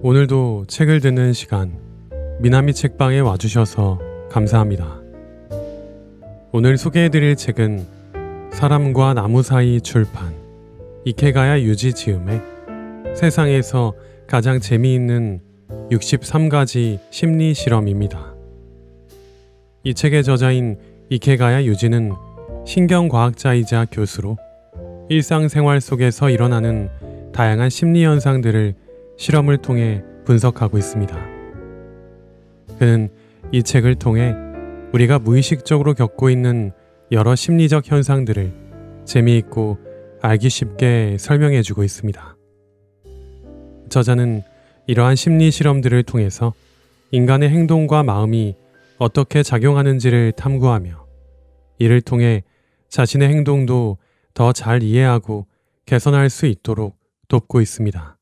오늘도 책을 듣는 시간, 미나미 책방에 와주셔서 감사합니다. 오늘 소개해드릴 책은 사람과 나무 사이 출판, 이케가야 유지 지음의 세상에서 가장 재미있는 63가지 심리 실험입니다. 이 책의 저자인 이케가야 유지는 신경과학자이자 교수로 일상생활 속에서 일어나는 다양한 심리 현상들을 실험을 통해 분석하고 있습니다. 그는 이 책을 통해 우리가 무의식적으로 겪고 있는 여러 심리적 현상들을 재미있고 알기 쉽게 설명해주고 있습니다. 저자는 이러한 심리 실험들을 통해서 인간의 행동과 마음이 어떻게 작용하는지를 탐구하며 이를 통해 자신의 행동도 더 잘 이해하고 개선할 수 있도록 돕고 있습니다.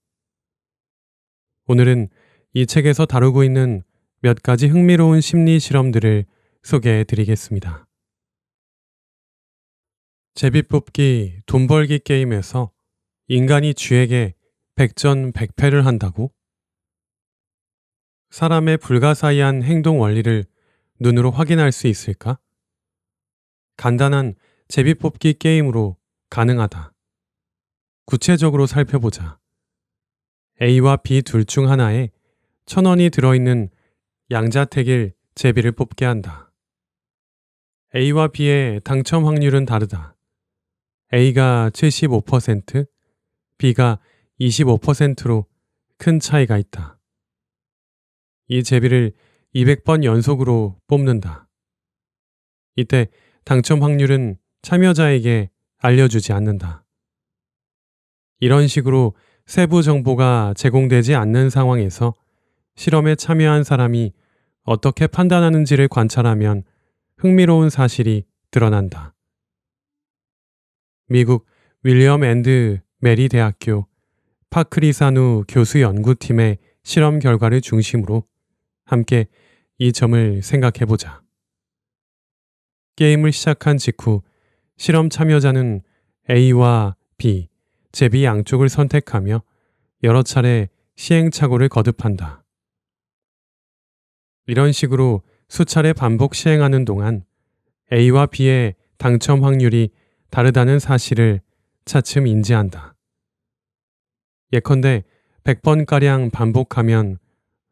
오늘은 이 책에서 다루고 있는 몇 가지 흥미로운 심리 실험들을 소개해 드리겠습니다. 제비뽑기 돈 벌기 게임에서 인간이 쥐에게 백전백패를 한다고? 사람의 불가사의한 행동 원리를 눈으로 확인할 수 있을까? 간단한 제비뽑기 게임으로 가능하다. 구체적으로 살펴보자. A와 B 둘 중 하나에 1,000원이 들어있는 양자택일 제비를 뽑게 한다. A와 B의 당첨 확률은 다르다. A가 75%, B가 25%로 큰 차이가 있다. 이 제비를 200번 연속으로 뽑는다. 이때 당첨 확률은 참여자에게 알려주지 않는다. 이런 식으로 세부 정보가 제공되지 않는 상황에서 실험에 참여한 사람이 어떻게 판단하는지를 관찰하면 흥미로운 사실이 드러난다. 미국 윌리엄 앤드 메리 대학교 파크리사누 교수 연구팀의 실험 결과를 중심으로 함께 이 점을 생각해보자. 게임을 시작한 직후 실험 참여자는 A와 B, 제비 양쪽을 선택하며 여러 차례 시행착오를 거듭한다. 이런 식으로 수차례 반복 시행하는 동안 A와 B의 당첨 확률이 다르다는 사실을 차츰 인지한다. 예컨대 100번가량 반복하면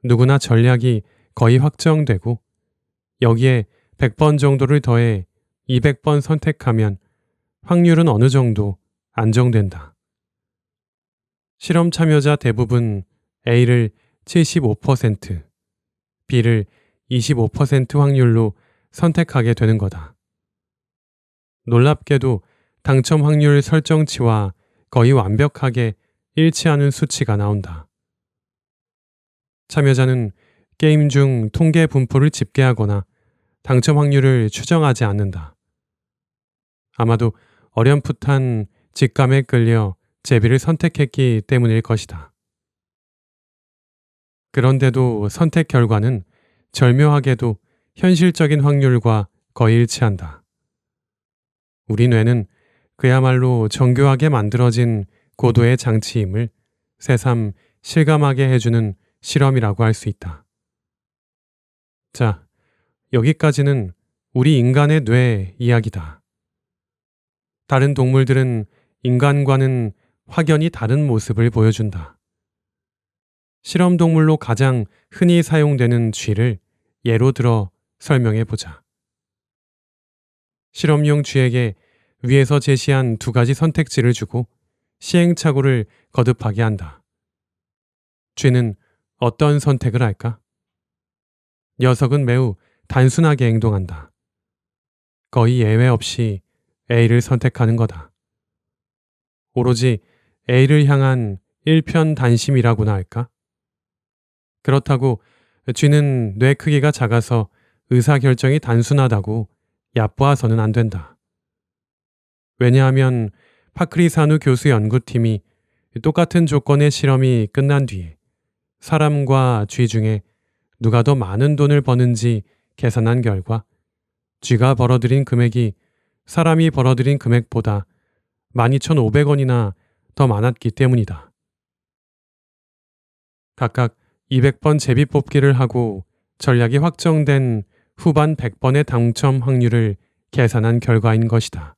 누구나 전략이 거의 확정되고 여기에 100번 정도를 더해 200번 선택하면 확률은 어느 정도 안정된다. 실험 참여자 대부분 A를 75%, B를 25% 확률로 선택하게 되는 거다. 놀랍게도 당첨 확률 설정치와 거의 완벽하게 일치하는 수치가 나온다. 참여자는 게임 중 통계 분포를 집계하거나 당첨 확률을 추정하지 않는다. 아마도 어렴풋한 직감에 끌려 제비를 선택했기 때문일 것이다. 그런데도 선택 결과는 절묘하게도 현실적인 확률과 거의 일치한다. 우리 뇌는 그야말로 정교하게 만들어진 고도의 장치임을 새삼 실감하게 해주는 실험이라고 할 수 있다. 자, 여기까지는 우리 인간의 뇌 이야기다. 다른 동물들은 인간과는 확연히 다른 모습을 보여준다. 실험 동물로 가장 흔히 사용되는 쥐를 예로 들어 설명해 보자. 실험용 쥐에게 위에서 제시한 2가지 선택지를 주고 시행착오를 거듭하게 한다. 쥐는 어떤 선택을 할까? 녀석은 매우 단순하게 행동한다. 거의 예외 없이 A를 선택하는 거다. 오로지 A를 향한 일편단심이라고나 할까? 그렇다고 쥐는 뇌 크기가 작아서 의사결정이 단순하다고 얕보아서는 안 된다. 왜냐하면 파크리사누 교수 연구팀이 똑같은 조건의 실험이 끝난 뒤에 사람과 쥐 중에 누가 더 많은 돈을 버는지 계산한 결과 쥐가 벌어들인 금액이 사람이 벌어들인 금액보다 12,500원이나 더 많았기 때문이다. 각각 200번 제비뽑기를 하고 전략이 확정된 후반 100번의 당첨 확률을 계산한 결과인 것이다.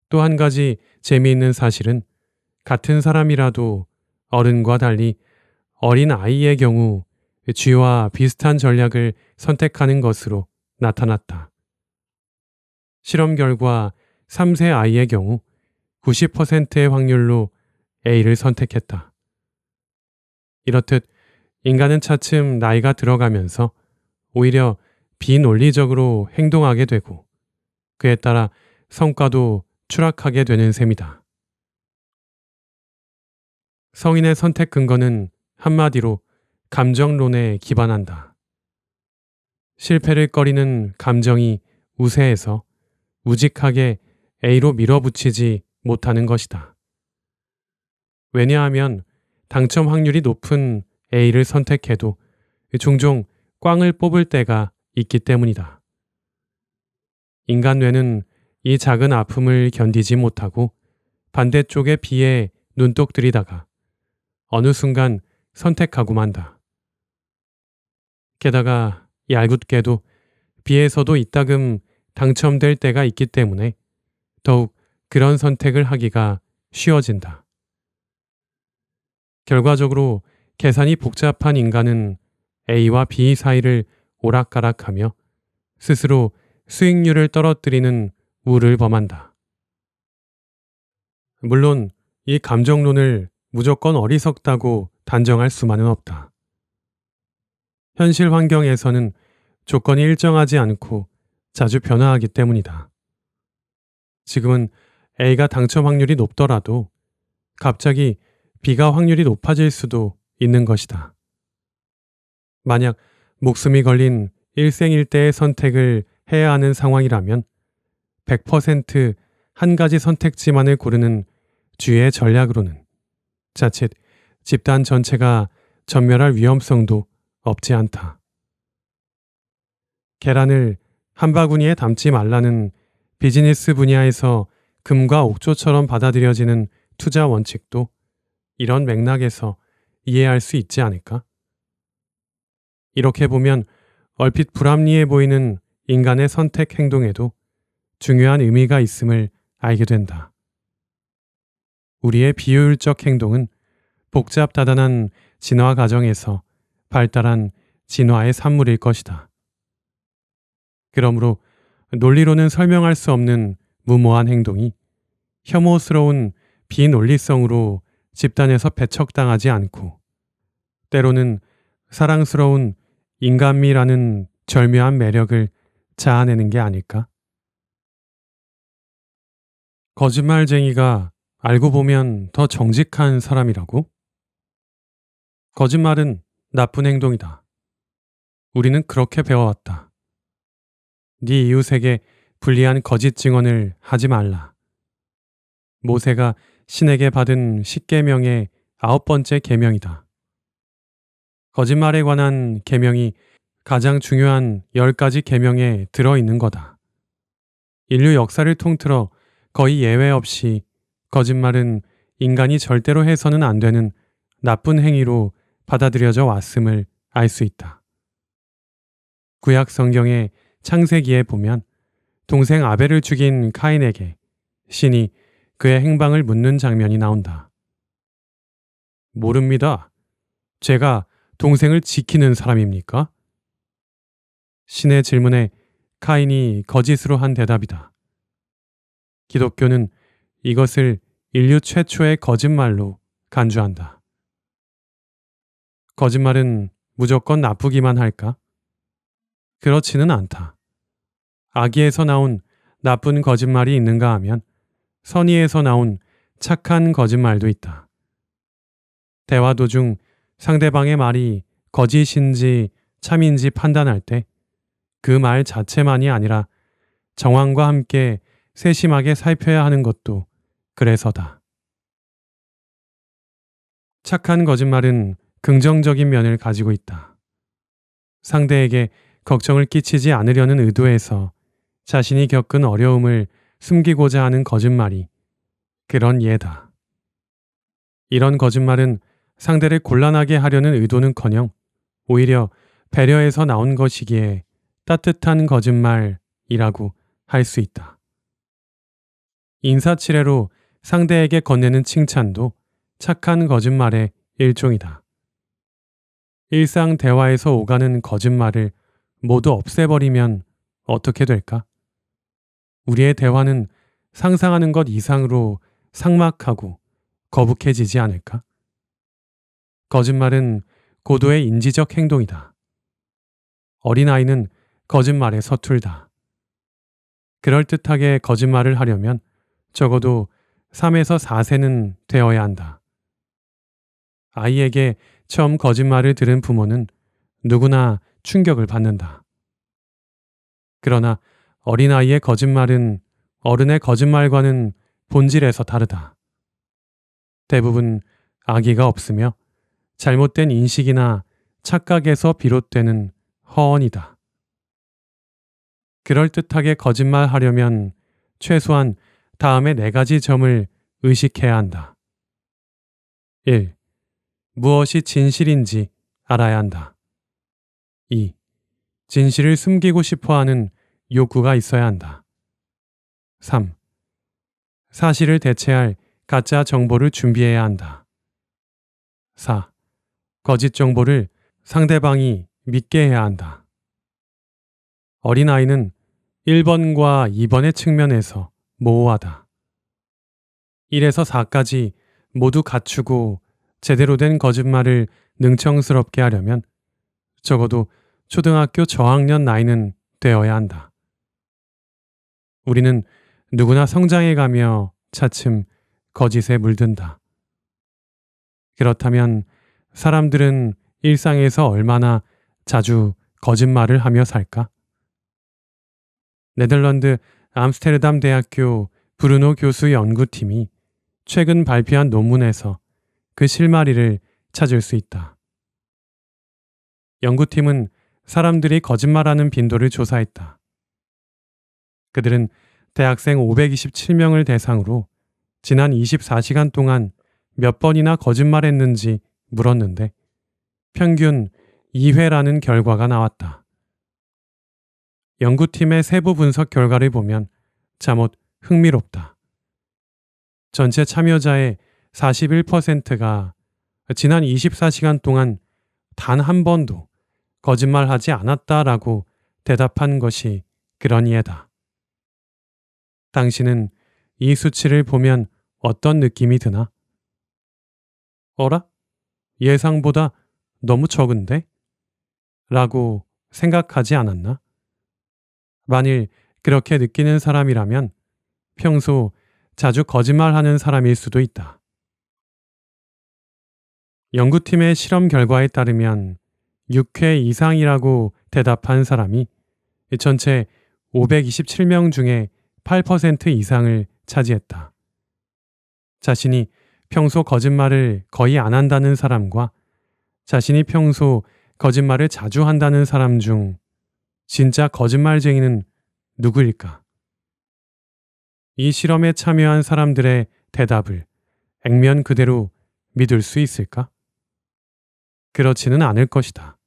또 한 가지 재미있는 사실은 같은 사람이라도 어른과 달리 어린 아이의 경우 쥐와 비슷한 전략을 선택하는 것으로 나타났다. 실험 결과 3세 아이의 경우 90%의 확률로 A를 선택했다. 이렇듯 인간은 차츰 나이가 들어가면서 오히려 비논리적으로 행동하게 되고 그에 따라 성과도 추락하게 되는 셈이다. 성인의 선택 근거는 한마디로 감정론에 기반한다. 실패를 꺼리는 감정이 우세해서 우직하게 A로 밀어붙이지 못하는 것이다. 왜냐하면 당첨 확률이 높은 A를 선택해도 종종 꽝을 뽑을 때가 있기 때문이다. 인간 뇌는 이 작은 아픔을 견디지 못하고 반대쪽의 B에 눈독 들이다가 어느 순간 선택하고 만다. 게다가 얄궂게도 B에서도 이따금 당첨될 때가 있기 때문에 더욱 그런 선택을 하기가 쉬워진다. 결과적으로 계산이 복잡한 인간은 A와 B 사이를 오락가락하며 스스로 수익률을 떨어뜨리는 우를 범한다. 물론 이 감정론을 무조건 어리석다고 단정할 수만은 없다. 현실 환경에서는 조건이 일정하지 않고 자주 변화하기 때문이다. 지금은 A가 당첨 확률이 높더라도 갑자기 B가 확률이 높아질 수도 있는 것이다. 만약 목숨이 걸린 일생일대의 선택을 해야 하는 상황이라면 100% 한 가지 선택지만을 고르는 쥐의 전략으로는 자칫 집단 전체가 전멸할 위험성도 없지 않다. 계란을 한 바구니에 담지 말라는 비즈니스 분야에서 금과 옥조처럼 받아들여지는 투자 원칙도 이런 맥락에서 이해할 수 있지 않을까? 이렇게 보면 얼핏 불합리해 보이는 인간의 선택 행동에도 중요한 의미가 있음을 알게 된다. 우리의 비효율적 행동은 복잡다단한 진화 과정에서 발달한 진화의 산물일 것이다. 그러므로 논리로는 설명할 수 없는 무모한 행동이 혐오스러운 비논리성으로 집단에서 배척당하지 않고 때로는 사랑스러운 인간미라는 절묘한 매력을 자아내는 게 아닐까? 거짓말쟁이가 알고 보면 더 정직한 사람이라고? 거짓말은 나쁜 행동이다. 우리는 그렇게 배워왔다. 네 이웃에게 불리한 거짓 증언을 하지 말라. 모세가 신에게 받은 10계명의 9번째 계명이다. 거짓말에 관한 계명이 가장 중요한 10가지 계명에 들어있는 거다. 인류 역사를 통틀어 거의 예외 없이 거짓말은 인간이 절대로 해서는 안 되는 나쁜 행위로 받아들여져 왔음을 알 수 있다. 구약 성경의 창세기에 보면 동생 아벨을 죽인 카인에게 신이 그의 행방을 묻는 장면이 나온다. 모릅니다. 제가 동생을 지키는 사람입니까? 신의 질문에 카인이 거짓으로 한 대답이다. 기독교는 이것을 인류 최초의 거짓말로 간주한다. 거짓말은 무조건 나쁘기만 할까? 그렇지는 않다. 악의에서 나온 나쁜 거짓말이 있는가 하면 선의에서 나온 착한 거짓말도 있다. 대화 도중 상대방의 말이 거짓인지 참인지 판단할 때 그 말 자체만이 아니라 정황과 함께 세심하게 살펴야 하는 것도 그래서다. 착한 거짓말은 긍정적인 면을 가지고 있다. 상대에게 걱정을 끼치지 않으려는 의도에서 자신이 겪은 어려움을 숨기고자 하는 거짓말이 그런 예다. 이런 거짓말은 상대를 곤란하게 하려는 의도는커녕 오히려 배려에서 나온 것이기에 따뜻한 거짓말이라고 할 수 있다. 인사치레로 상대에게 건네는 칭찬도 착한 거짓말의 일종이다. 일상 대화에서 오가는 거짓말을 모두 없애버리면 어떻게 될까? 우리의 대화는 상상하는 것 이상으로 삭막하고 거북해지지 않을까? 거짓말은 고도의 인지적 행동이다. 어린아이는 거짓말에 서툴다. 그럴듯하게 거짓말을 하려면 적어도 3에서 4세는 되어야 한다. 아이에게 처음 거짓말을 들은 부모는 누구나 충격을 받는다. 그러나 어린아이의 거짓말은 어른의 거짓말과는 본질에서 다르다. 대부분 악의가 없으며 잘못된 인식이나 착각에서 비롯되는 허언이다. 그럴듯하게 거짓말하려면 최소한 다음의 4가지 점을 의식해야 한다. 1. 무엇이 진실인지 알아야 한다. 2. 진실을 숨기고 싶어 하는 욕구가 있어야 한다. 3. 사실을 대체할 가짜 정보를 준비해야 한다. 4. 거짓 정보를 상대방이 믿게 해야 한다. 어린아이는 1번과 2번의 측면에서 모호하다. 1에서 4까지 모두 갖추고 제대로 된 거짓말을 능청스럽게 하려면 적어도 초등학교 저학년 나이는 되어야 한다. 우리는 누구나 성장해가며 차츰 거짓에 물든다. 그렇다면 사람들은 일상에서 얼마나 자주 거짓말을 하며 살까? 네덜란드 암스테르담 대학교 브루노 교수 연구팀이 최근 발표한 논문에서 그 실마리를 찾을 수 있다. 연구팀은 사람들이 거짓말하는 빈도를 조사했다. 그들은 대학생 527명을 대상으로 지난 24시간 동안 몇 번이나 거짓말했는지 물었는데 평균 2회라는 결과가 나왔다. 연구팀의 세부 분석 결과를 보면 잠옷 흥미롭다. 전체 참여자의 41%가 지난 24시간 동안 단 한 번도 거짓말하지 않았다라고 대답한 것이 그런 이해다. 당신은 이 수치를 보면 어떤 느낌이 드나? 어라? 예상보다 너무 적은데? 라고 생각하지 않았나? 만일 그렇게 느끼는 사람이라면 평소 자주 거짓말하는 사람일 수도 있다. 연구팀의 실험 결과에 따르면 6회 이상이라고 대답한 사람이 전체 527명 중에 8% 이상을 차지했다. 자신이 평소 거짓말을 거의 안 한다는 사람과 자신이 평소 거짓말을 자주 한다는 사람 중 진짜 거짓말쟁이는 누구일까? 이 실험에 참여한 사람들의 대답을 액면 그대로 믿을 수 있을까? 그렇지는 않을 것이다.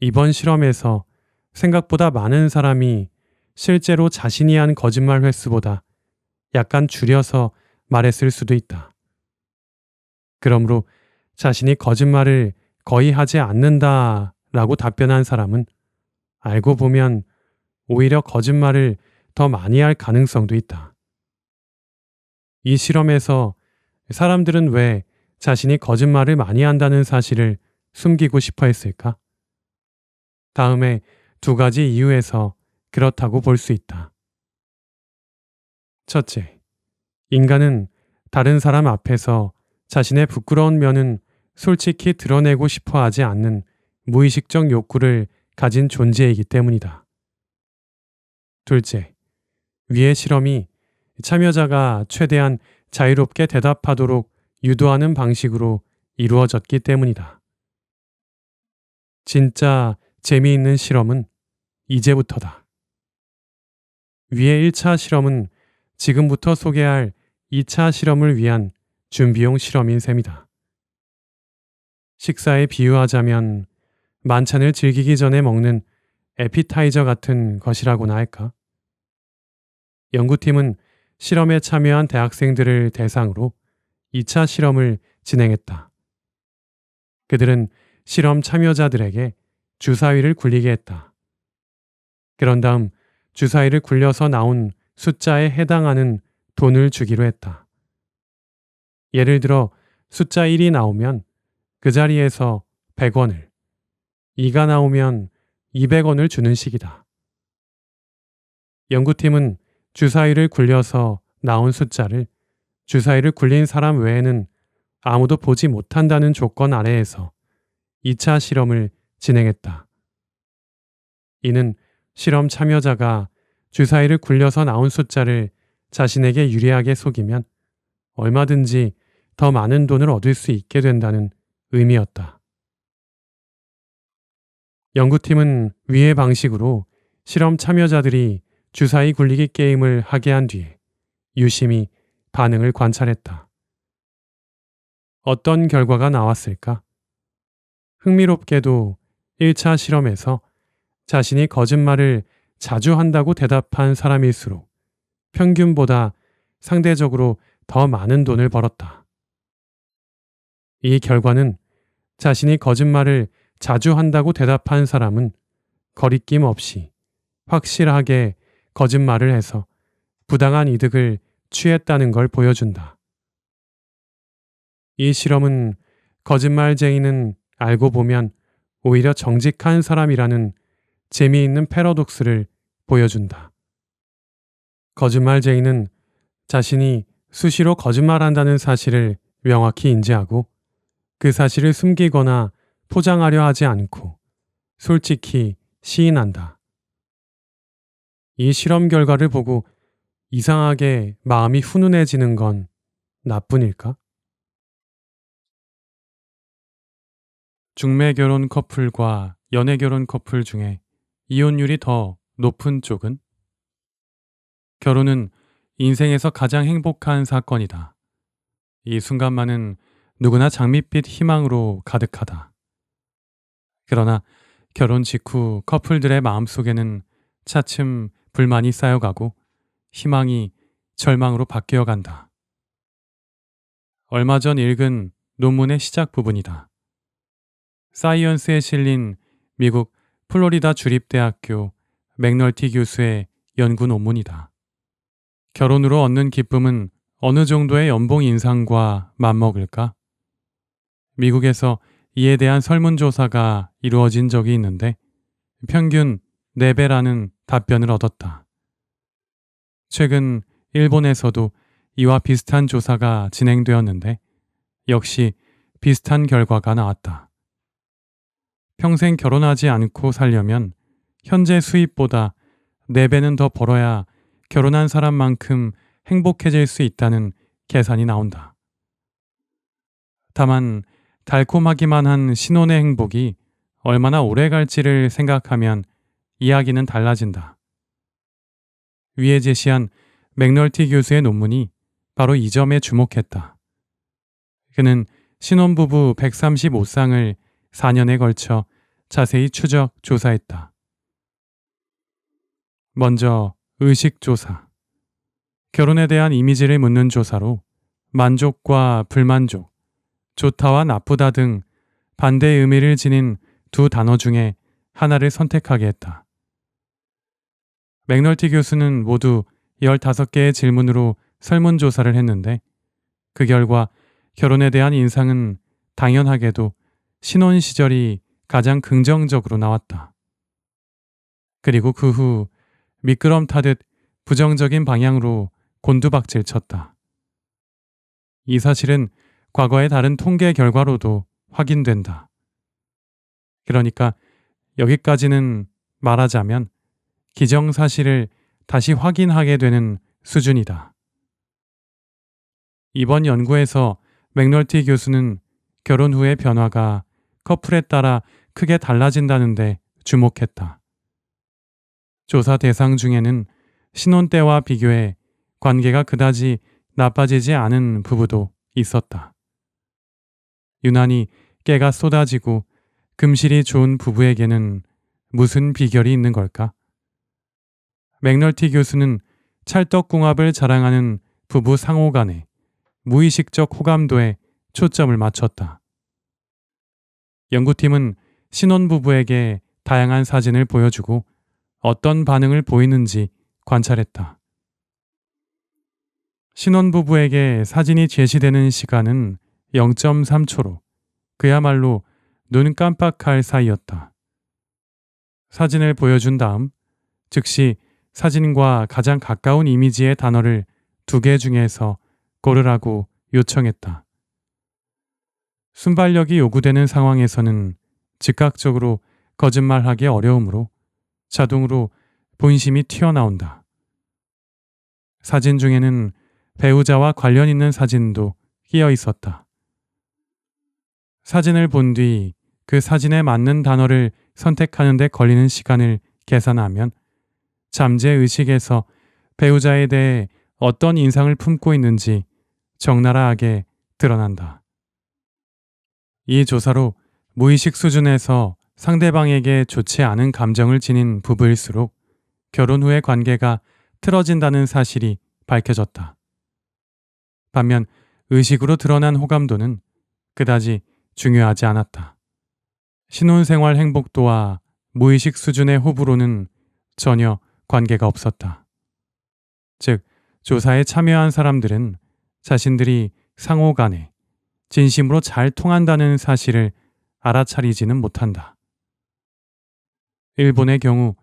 이번 실험에서 생각보다 많은 사람이 실제로 자신이 한 거짓말 횟수보다 약간 줄여서 말했을 수도 있다. 그러므로 자신이 거짓말을 거의 하지 않는다라고 답변한 사람은 알고 보면 오히려 거짓말을 더 많이 할 가능성도 있다. 이 실험에서 사람들은 왜 자신이 거짓말을 많이 한다는 사실을 숨기고 싶어 했을까? 다음에 2가지 이유에서 그렇다고 볼 수 있다. 첫째, 인간은 다른 사람 앞에서 자신의 부끄러운 면은 솔직히 드러내고 싶어 하지 않는 무의식적 욕구를 가진 존재이기 때문이다. 둘째, 위의 실험이 참여자가 최대한 자유롭게 대답하도록 유도하는 방식으로 이루어졌기 때문이다. 진짜 재미있는 실험은 이제부터다. 위의 1차 실험은 지금부터 소개할 2차 실험을 위한 준비용 실험인 셈이다. 식사에 비유하자면 만찬을 즐기기 전에 먹는 에피타이저 같은 것이라고나 할까? 연구팀은 실험에 참여한 대학생들을 대상으로 2차 실험을 진행했다. 그들은 실험 참여자들에게 주사위를 굴리게 했다. 그런 다음 주사위를 굴려서 나온 숫자에 해당하는 돈을 주기로 했다. 예를 들어 숫자 1이 나오면 그 자리에서 100원을, 2가 나오면 200원을 주는 식이다. 연구팀은 주사위를 굴려서 나온 숫자를 주사위를 굴린 사람 외에는 아무도 보지 못한다는 조건 아래에서 2차 실험을 진행했다. 이는 실험 참여자가 주사위를 굴려서 나온 숫자를 자신에게 유리하게 속이면 얼마든지 더 많은 돈을 얻을 수 있게 된다는 의미였다. 연구팀은 위의 방식으로 실험 참여자들이 주사위 굴리기 게임을 하게 한 뒤에 유심히 반응을 관찰했다. 어떤 결과가 나왔을까? 흥미롭게도 1차 실험에서 자신이 거짓말을 자주 한다고 대답한 사람일수록 평균보다 상대적으로 더 많은 돈을 벌었다. 이 결과는 자신이 거짓말을 자주 한다고 대답한 사람은 거리낌 없이 확실하게 거짓말을 해서 부당한 이득을 취했다는 걸 보여준다. 이 실험은 거짓말쟁이는 알고 보면 오히려 정직한 사람이라는 재미있는 패러독스를 보여준다. 거짓말쟁이는 자신이 수시로 거짓말한다는 사실을 명확히 인지하고 그 사실을 숨기거나 포장하려 하지 않고 솔직히 시인한다. 이 실험 결과를 보고 이상하게 마음이 훈훈해지는 건 나뿐일까? 중매 결혼 커플과 연애 결혼 커플 중에 이혼율이 더 높은 쪽은? 결혼은 인생에서 가장 행복한 사건이다. 이 순간만은 누구나 장밋빛 희망으로 가득하다. 그러나 결혼 직후 커플들의 마음속에는 차츰 불만이 쌓여가고 희망이 절망으로 바뀌어 간다. 얼마 전 읽은 논문의 시작 부분이다. 사이언스에 실린 미국 플로리다 주립대학교 맥널티 교수의 연구 논문이다. 결혼으로 얻는 기쁨은 어느 정도의 연봉 인상과 맞먹을까? 미국에서 이에 대한 설문조사가 이루어진 적이 있는데 평균 4배라는 답변을 얻었다. 최근 일본에서도 이와 비슷한 조사가 진행되었는데 역시 비슷한 결과가 나왔다. 평생 결혼하지 않고 살려면 현재 수입보다 4배는 더 벌어야 결혼한 사람만큼 행복해질 수 있다는 계산이 나온다. 다만 달콤하기만 한 신혼의 행복이 얼마나 오래 갈지를 생각하면 이야기는 달라진다. 위에 제시한 맥널티 교수의 논문이 바로 이 점에 주목했다. 그는 신혼부부 135쌍을 4년에 걸쳐 자세히 추적 조사했다. 먼저 의식조사. 결혼에 대한 이미지를 묻는 조사로 만족과 불만족, 좋다와 나쁘다 등 반대의 의미를 지닌 두 단어 중에 하나를 선택하게 했다. 맥널티 교수는 모두 15개의 질문으로 설문조사를 했는데 그 결과 결혼에 대한 인상은 당연하게도 신혼 시절이 가장 긍정적으로 나왔다. 그리고 그 후 미끄럼 타듯 부정적인 방향으로 곤두박질 쳤다. 이 사실은 과거의 다른 통계 결과로도 확인된다. 그러니까 여기까지는 말하자면 기정사실을 다시 확인하게 되는 수준이다. 이번 연구에서 맥널티 교수는 결혼 후의 변화가 커플에 따라 크게 달라진다는데 주목했다. 조사 대상 중에는 신혼 때와 비교해 관계가 그다지 나빠지지 않은 부부도 있었다. 유난히 깨가 쏟아지고 금실이 좋은 부부에게는 무슨 비결이 있는 걸까? 맥널티 교수는 찰떡궁합을 자랑하는 부부 상호 간의 무의식적 호감도에 초점을 맞췄다. 연구팀은 신혼부부에게 다양한 사진을 보여주고 어떤 반응을 보이는지 관찰했다. 신혼부부에게 사진이 제시되는 시간은 0.3초로 그야말로 눈 깜빡할 사이였다. 사진을 보여준 다음 즉시 사진과 가장 가까운 이미지의 단어를 2개 중에서 고르라고 요청했다. 순발력이 요구되는 상황에서는 즉각적으로 거짓말하기 어려우므로 자동으로 본심이 튀어나온다. 사진 중에는 배우자와 관련 있는 사진도 끼어 있었다. 사진을 본 뒤 그 사진에 맞는 단어를 선택하는 데 걸리는 시간을 계산하면 잠재의식에서 배우자에 대해 어떤 인상을 품고 있는지 적나라하게 드러난다. 이 조사로 무의식 수준에서 상대방에게 좋지 않은 감정을 지닌 부부일수록 결혼 후의 관계가 틀어진다는 사실이 밝혀졌다. 반면 의식으로 드러난 호감도는 그다지 중요하지 않았다. 신혼생활 행복도와 무의식 수준의 호불호는 전혀 관계가 없었다. 즉, 조사에 참여한 사람들은 자신들이 상호 간에 진심으로 잘 통한다는 사실을 알아차리지는 못한다. 일본의 경우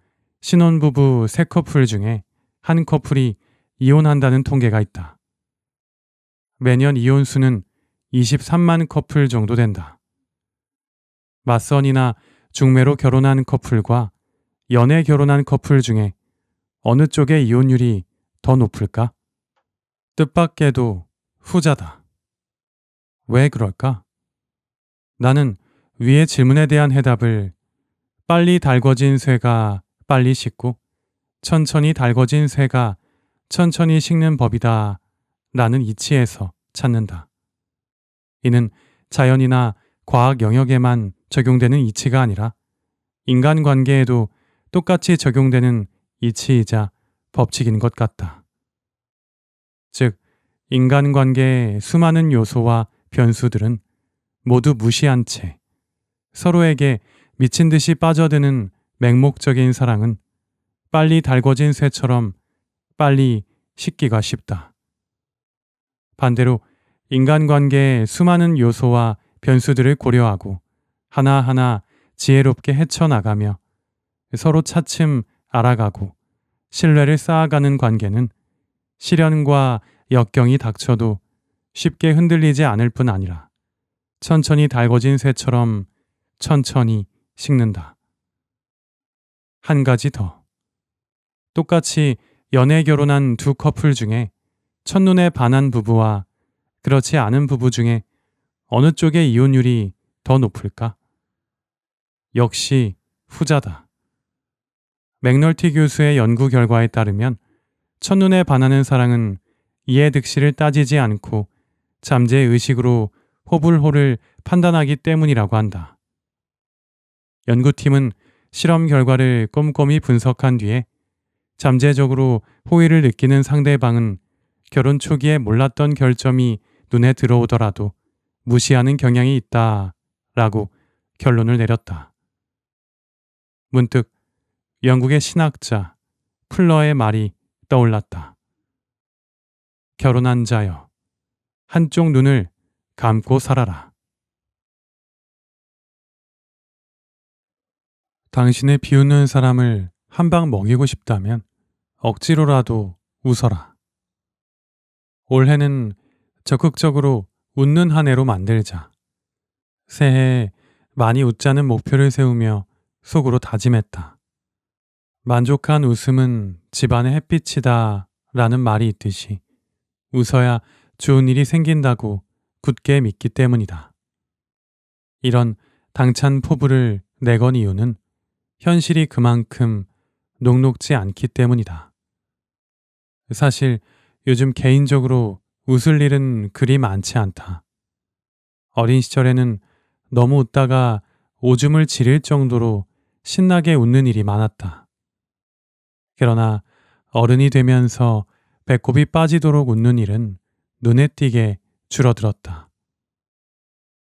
신혼부부 3커플 중에 한 커플이 이혼한다는 통계가 있다. 매년 이혼수는 23만 커플 정도 된다. 맞선이나 중매로 결혼한 커플과 연애 결혼한 커플 중에 어느 쪽의 이혼율이 더 높을까? 뜻밖에도 후자다. 왜 그럴까? 나는 위의 질문에 대한 해답을 빨리 달궈진 쇠가 빨리 식고 천천히 달궈진 쇠가 천천히 식는 법이다 라는 이치에서 찾는다. 이는 자연이나 과학 영역에만 적용되는 이치가 아니라 인간관계에도 똑같이 적용되는 이치이자 법칙인 것 같다. 즉, 인간관계의 수많은 요소와 변수들은 모두 무시한 채 서로에게 미친 듯이 빠져드는 맹목적인 사랑은 빨리 달궈진 쇠처럼 빨리 식기가 쉽다. 반대로 인간관계의 수많은 요소와 변수들을 고려하고 하나하나 지혜롭게 헤쳐나가며 서로 차츰 알아가고 신뢰를 쌓아가는 관계는 시련과 역경이 닥쳐도 쉽게 흔들리지 않을 뿐 아니라 천천히 달궈진 쇠처럼 천천히 식는다. 한 가지 더. 똑같이 연애 결혼한 2 커플 중에 첫눈에 반한 부부와 그렇지 않은 부부 중에 어느 쪽의 이혼율이 더 높을까? 역시 후자다. 맥널티 교수의 연구 결과에 따르면 첫눈에 반하는 사랑은 이해득실을 따지지 않고 잠재의식으로 호불호를 판단하기 때문이라고 한다. 연구팀은 실험 결과를 꼼꼼히 분석한 뒤에 잠재적으로 호의를 느끼는 상대방은 결혼 초기에 몰랐던 결점이 눈에 들어오더라도 무시하는 경향이 있다라고 결론을 내렸다. 문득 영국의 신학자 풀러의 말이 떠올랐다. 결혼한 자여, 한쪽 눈을 감고 살아라. 당신의 비웃는 사람을 한 방 먹이고 싶다면 억지로라도 웃어라. 올해는 적극적으로 웃는 한 해로 만들자. 새해에 많이 웃자는 목표를 세우며 속으로 다짐했다. 만족한 웃음은 집안의 햇빛이다 라는 말이 있듯이 웃어야 좋은 일이 생긴다고 굳게 믿기 때문이다. 이런 당찬 포부를 내건 이유는 현실이 그만큼 녹록지 않기 때문이다. 사실 요즘 개인적으로 웃을 일은 그리 많지 않다. 어린 시절에는 너무 웃다가 오줌을 지릴 정도로 신나게 웃는 일이 많았다. 그러나 어른이 되면서 배꼽이 빠지도록 웃는 일은 눈에 띄게 줄어들었다.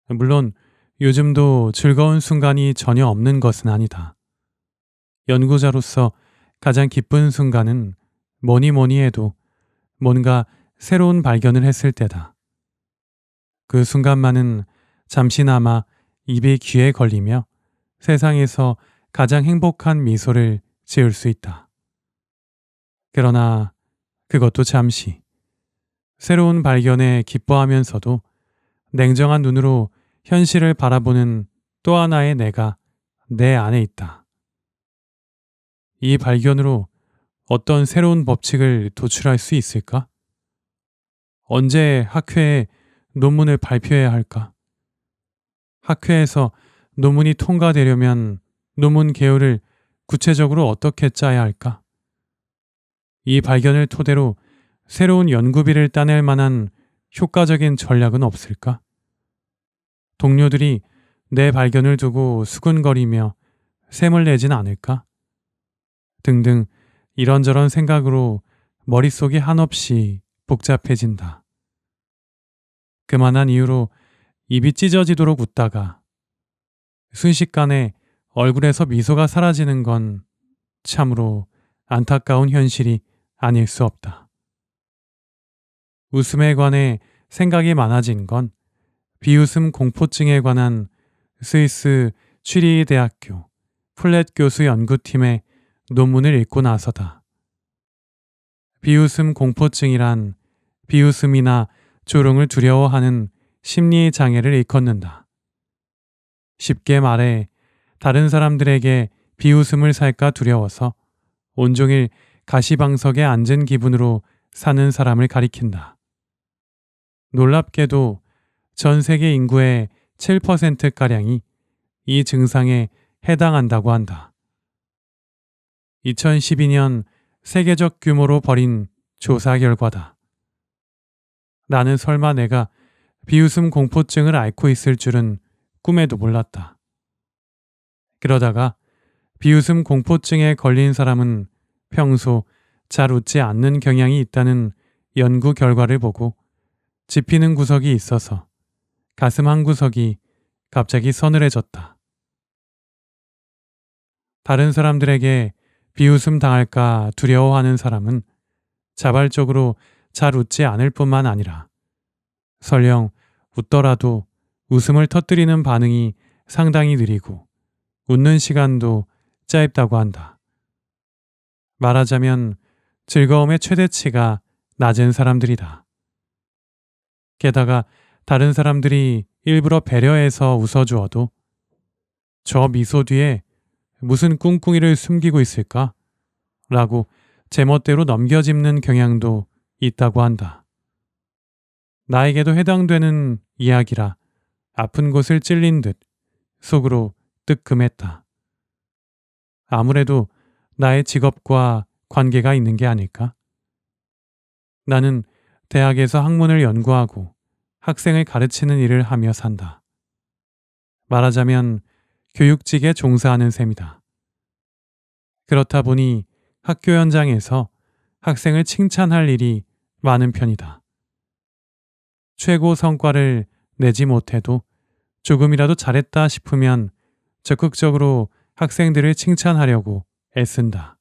물론 요즘도 즐거운 순간이 전혀 없는 것은 아니다. 연구자로서 가장 기쁜 순간은 뭐니 뭐니 해도 뭔가 새로운 발견을 했을 때다. 그 순간만은 잠시나마 입이 귀에 걸리며 세상에서 가장 행복한 미소를 지을 수 있다. 그러나 그것도 잠시. 새로운 발견에 기뻐하면서도 냉정한 눈으로 현실을 바라보는 또 하나의 내가 내 안에 있다. 이 발견으로 어떤 새로운 법칙을 도출할 수 있을까? 언제 학회에 논문을 발표해야 할까? 학회에서 논문이 통과되려면 논문 개요를 구체적으로 어떻게 짜야 할까? 이 발견을 토대로 새로운 연구비를 따낼 만한 효과적인 전략은 없을까? 동료들이 내 발견을 두고 수군거리며 샘을 내진 않을까? 등등 이런저런 생각으로 머릿속이 한없이 복잡해진다. 그만한 이유로 입이 찢어지도록 웃다가 순식간에 얼굴에서 미소가 사라지는 건 참으로 안타까운 현실이 아닐 수 없다. 웃음에 관해 생각이 많아진 건 비웃음 공포증에 관한 스위스 취리히 대학교 플랫 교수 연구팀의 논문을 읽고 나서다. 비웃음 공포증이란 비웃음이나 조롱을 두려워하는 심리 장애를 일컫는다. 쉽게 말해 다른 사람들에게 비웃음을 살까 두려워서 온종일 가시방석에 앉은 기분으로 사는 사람을 가리킨다. 놀랍게도 전 세계 인구의 7%가량이 이 증상에 해당한다고 한다. 2012년 세계적 규모로 벌인 조사 결과다. 나는 설마 내가 비웃음 공포증을 앓고 있을 줄은 꿈에도 몰랐다. 그러다가 비웃음 공포증에 걸린 사람은 평소 잘 웃지 않는 경향이 있다는 연구 결과를 보고 짚히는 구석이 있어서 가슴 한 구석이 갑자기 서늘해졌다. 다른 사람들에게 비웃음 당할까 두려워하는 사람은 자발적으로 잘 웃지 않을 뿐만 아니라 설령 웃더라도 웃음을 터뜨리는 반응이 상당히 느리고 웃는 시간도 짧다고 한다. 말하자면 즐거움의 최대치가 낮은 사람들이다. 게다가 다른 사람들이 일부러 배려해서 웃어주어도 저 미소 뒤에 무슨 꿍꿍이를 숨기고 있을까? 라고 제멋대로 넘겨짚는 경향도 있다고 한다. 나에게도 해당되는 이야기라 아픈 곳을 찔린 듯 속으로 뜨끔했다. 아무래도 나의 직업과 관계가 있는 게 아닐까? 나는 대학에서 학문을 연구하고 학생을 가르치는 일을 하며 산다. 말하자면 교육직에 종사하는 셈이다. 그렇다 보니 학교 현장에서 학생을 칭찬할 일이 많은 편이다. 최고 성과를 내지 못해도 조금이라도 잘했다 싶으면 적극적으로 학생들을 칭찬하려고 애쓴다.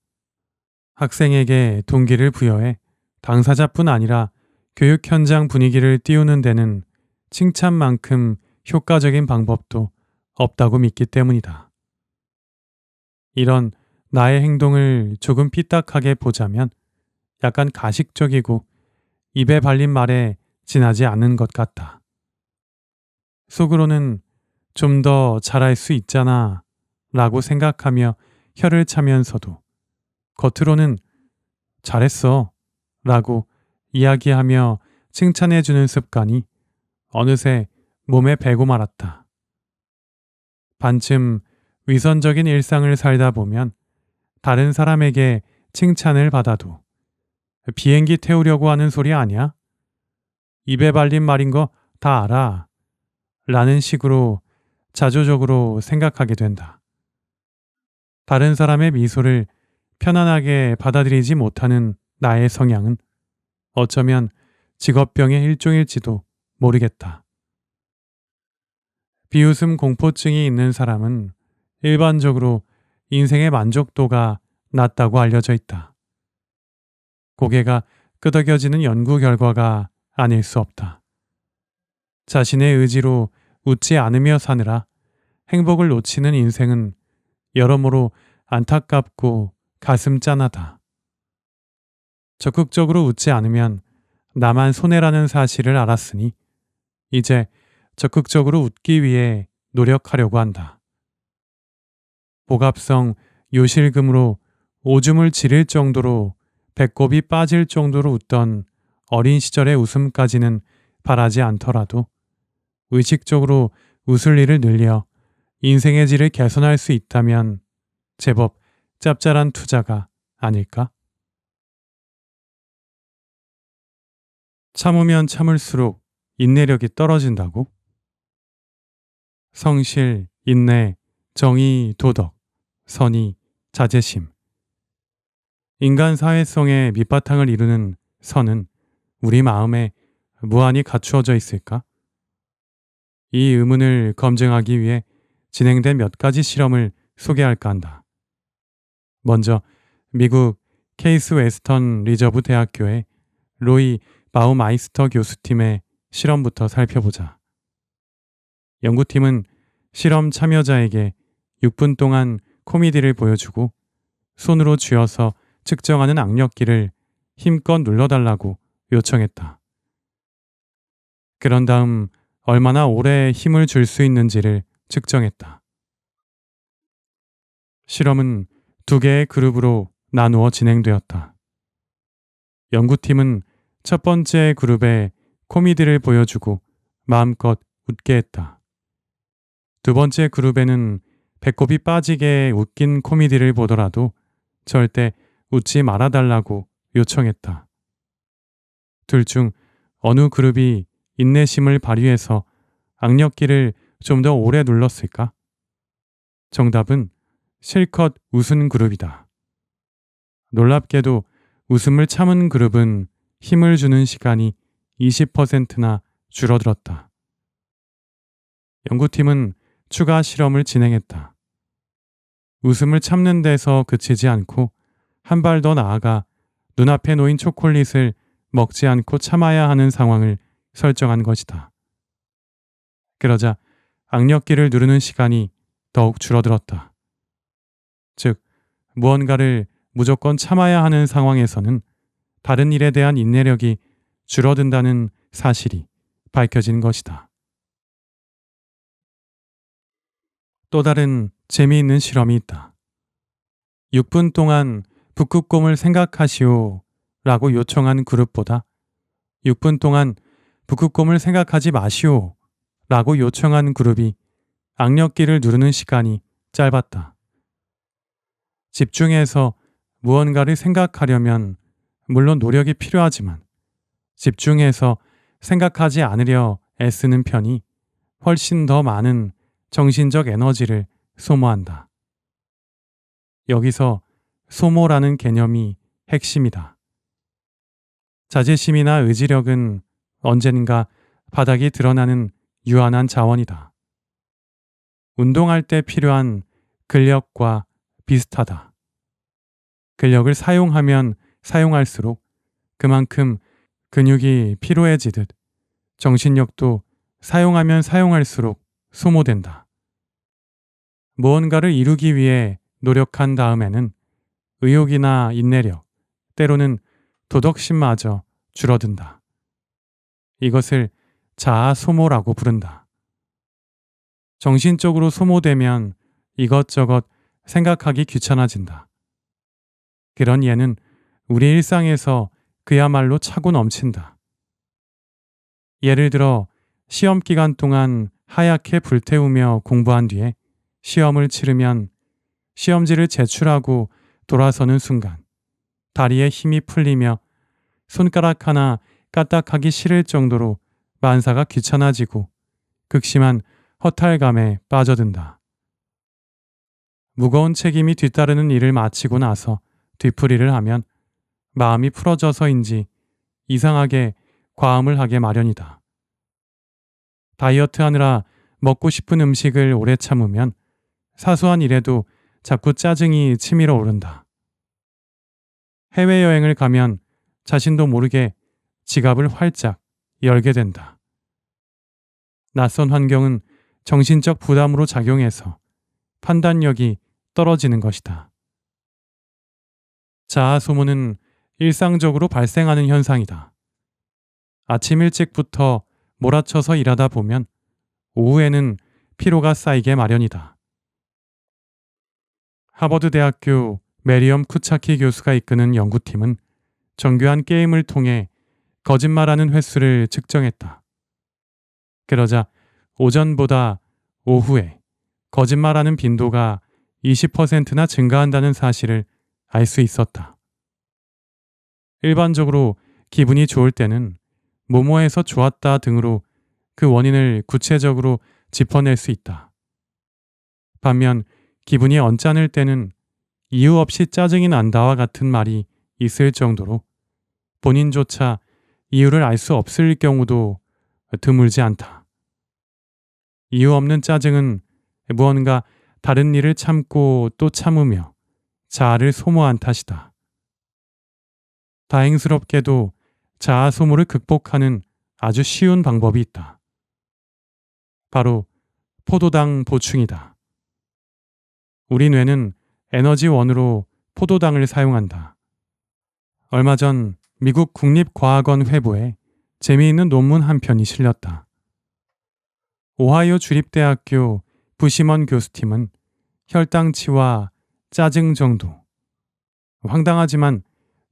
학생에게 동기를 부여해 당사자뿐 아니라 교육 현장 분위기를 띄우는 데는 칭찬만큼 효과적인 방법도 없다고 믿기 때문이다. 이런 나의 행동을 조금 삐딱하게 보자면 약간 가식적이고 입에 발린 말에 지나지 않은 것 같다. 속으로는 좀 더 잘할 수 있잖아 라고 생각하며 혀를 차면서도 겉으로는 잘했어 라고 이야기하며 칭찬해주는 습관이 어느새 몸에 배고 말았다. 반쯤 위선적인 일상을 살다 보면 다른 사람에게 칭찬을 받아도 비행기 태우려고 하는 소리 아니야? 입에 발린 말인 거 다 알아. 라는 식으로 자조적으로 생각하게 된다. 다른 사람의 미소를 편안하게 받아들이지 못하는 나의 성향은 어쩌면 직업병의 일종일지도 모르겠다. 비웃음 공포증이 있는 사람은 일반적으로 인생의 만족도가 낮다고 알려져 있다. 고개가 끄덕여지는 연구 결과가 아닐 수 없다. 자신의 의지로 웃지 않으며 사느라 행복을 놓치는 인생은 여러모로 안타깝고 가슴 짠하다. 적극적으로 웃지 않으면 나만 손해라는 사실을 알았으니 이제 적극적으로 웃기 위해 노력하려고 한다. 복합성 요실금으로 오줌을 지릴 정도로 배꼽이 빠질 정도로 웃던 어린 시절의 웃음까지는 바라지 않더라도 의식적으로 웃을 일을 늘려 인생의 질을 개선할 수 있다면 제법 짭짤한 투자가 아닐까? 참으면 참을수록 인내력이 떨어진다고? 성실, 인내, 정의, 도덕, 선의, 자제심. 인간 사회성의 밑바탕을 이루는 선은 우리 마음에 무한히 갖추어져 있을까? 이 의문을 검증하기 위해 진행된 몇 가지 실험을 소개할까 한다. 먼저 미국 케이스 웨스턴 리저브 대학교의 로이 바우마이스터 교수팀의 실험부터 살펴보자. 연구팀은 실험 참여자에게 6분 동안 코미디를 보여주고 손으로 쥐어서 측정하는 악력기를 힘껏 눌러달라고 요청했다. 그런 다음 얼마나 오래 힘을 줄 수 있는지를 측정했다. 실험은 2개의 그룹으로 나누어 진행되었다. 연구팀은 첫 번째 그룹에 코미디를 보여주고 마음껏 웃게 했다. 두 번째 그룹에는 배꼽이 빠지게 웃긴 코미디를 보더라도 절대 웃지 말아달라고 요청했다. 둘 중 어느 그룹이 인내심을 발휘해서 악력기를 좀 더 오래 눌렀을까? 정답은 실컷 웃은 그룹이다. 놀랍게도 웃음을 참은 그룹은 힘을 주는 시간이 20%나 줄어들었다. 연구팀은 추가 실험을 진행했다. 웃음을 참는 데서 그치지 않고 한 발 더 나아가 눈앞에 놓인 초콜릿을 먹지 않고 참아야 하는 상황을 설정한 것이다. 그러자 악력기를 누르는 시간이 더욱 줄어들었다. 즉, 무언가를 무조건 참아야 하는 상황에서는 다른 일에 대한 인내력이 줄어든다는 사실이 밝혀진 것이다. 또 다른 재미있는 실험이 있다. 6분 동안 북극곰을 생각하시오 라고 요청한 그룹보다 6분 동안 북극곰을 생각하지 마시오 라고 요청한 그룹이 악력기를 누르는 시간이 짧았다. 집중해서 무언가를 생각하려면 물론 노력이 필요하지만 집중해서 생각하지 않으려 애쓰는 편이 훨씬 더 많은 정신적 에너지를 소모한다. 여기서 소모라는 개념이 핵심이다. 자제심이나 의지력은 언젠가 바닥이 드러나는 유한한 자원이다. 운동할 때 필요한 근력과 비슷하다. 근력을 사용하면 사용할수록 그만큼 근육이 피로해지듯 정신력도 사용하면 사용할수록 소모된다. 무언가를 이루기 위해 노력한 다음에는 의욕이나 인내력, 때로는 도덕심마저 줄어든다. 이것을 자아 소모라고 부른다. 정신적으로 소모되면 이것저것 생각하기 귀찮아진다. 그런 예는 우리 일상에서 그야말로 차고 넘친다. 예를 들어 시험 기간 동안 하얗게 불태우며 공부한 뒤에 시험을 치르면 시험지를 제출하고 돌아서는 순간 다리에 힘이 풀리며 손가락 하나 까딱하기 싫을 정도로 만사가 귀찮아지고 극심한 허탈감에 빠져든다. 무거운 책임이 뒤따르는 일을 마치고 나서 뒤풀이를 하면 마음이 풀어져서인지 이상하게 과음을 하게 마련이다. 다이어트 하느라 먹고 싶은 음식을 오래 참으면 사소한 일에도 자꾸 짜증이 치밀어 오른다. 해외여행을 가면 자신도 모르게 지갑을 활짝 열게 된다. 낯선 환경은 정신적 부담으로 작용해서 판단력이 떨어지는 것이다. 자아 소모는 일상적으로 발생하는 현상이다. 아침 일찍부터 몰아쳐서 일하다 보면 오후에는 피로가 쌓이게 마련이다. 하버드 대학교 메리엄 쿠차키 교수가 이끄는 연구팀은 정교한 게임을 통해 거짓말하는 횟수를 측정했다. 그러자 오전보다 오후에 거짓말하는 빈도가 20%나 증가한다는 사실을 알 수 있었다. 일반적으로 기분이 좋을 때는 뭐뭐해서 좋았다 등으로 그 원인을 구체적으로 짚어낼 수 있다. 반면 기분이 언짢을 때는 이유 없이 짜증이 난다와 같은 말이 있을 정도로 본인조차 이유를 알 수 없을 경우도 드물지 않다. 이유 없는 짜증은 무언가 다른 일을 참고 또 참으며 자아를 소모한 탓이다. 다행스럽게도 자아 소모를 극복하는 아주 쉬운 방법이 있다. 바로 포도당 보충이다. 우리 뇌는 에너지원으로 포도당을 사용한다. 얼마 전 미국 국립과학원 회보에 재미있는 논문 한 편이 실렸다. 오하이오 주립대학교 부시먼 교수팀은 혈당치와 짜증 정도, 황당하지만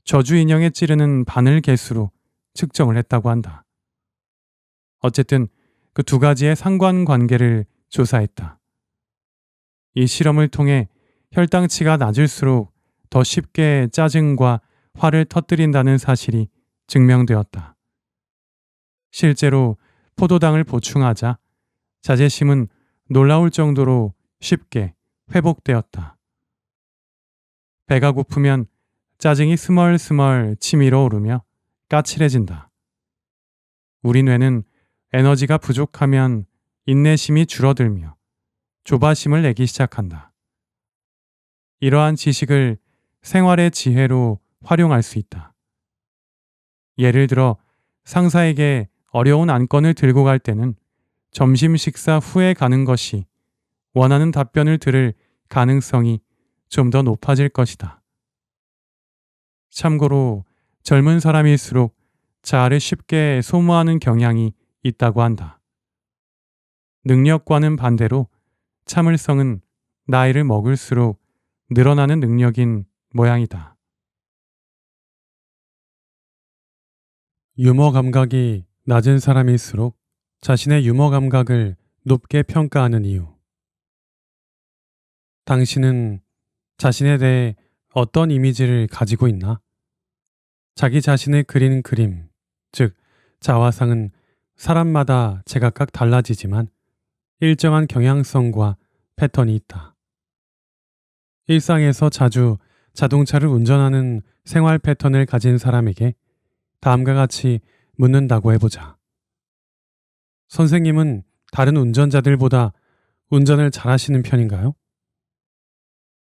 저주 인형에 찌르는 바늘 개수로 측정을 했다고 한다. 어쨌든 그 두 가지의 상관관계를 조사했다. 이 실험을 통해 혈당치가 낮을수록 더 쉽게 짜증과 화를 터뜨린다는 사실이 증명되었다. 실제로 포도당을 보충하자 자제심은 놀라울 정도로 쉽게 회복되었다. 배가 고프면 짜증이 스멀스멀 치밀어 오르며 까칠해진다. 우리 뇌는 에너지가 부족하면 인내심이 줄어들며 조바심을 내기 시작한다. 이러한 지식을 생활의 지혜로 활용할 수 있다. 예를 들어 상사에게 어려운 안건을 들고 갈 때는 점심 식사 후에 가는 것이 원하는 답변을 들을 가능성이 좀 더 높아질 것이다. 참고로 젊은 사람일수록 자아를 쉽게 소모하는 경향이 있다고 한다. 능력과는 반대로 참을성은 나이를 먹을수록 늘어나는 능력인 모양이다. 유머 감각이 낮은 사람일수록 자신의 유머 감각을 높게 평가하는 이유. 당신은 자신에 대해 어떤 이미지를 가지고 있나? 자기 자신을 그리는 그림, 즉 자화상은 사람마다 제각각 달라지지만 일정한 경향성과 패턴이 있다. 일상에서 자주 자동차를 운전하는 생활 패턴을 가진 사람에게 다음과 같이 묻는다고 해보자. 선생님은 다른 운전자들보다 운전을 잘하시는 편인가요?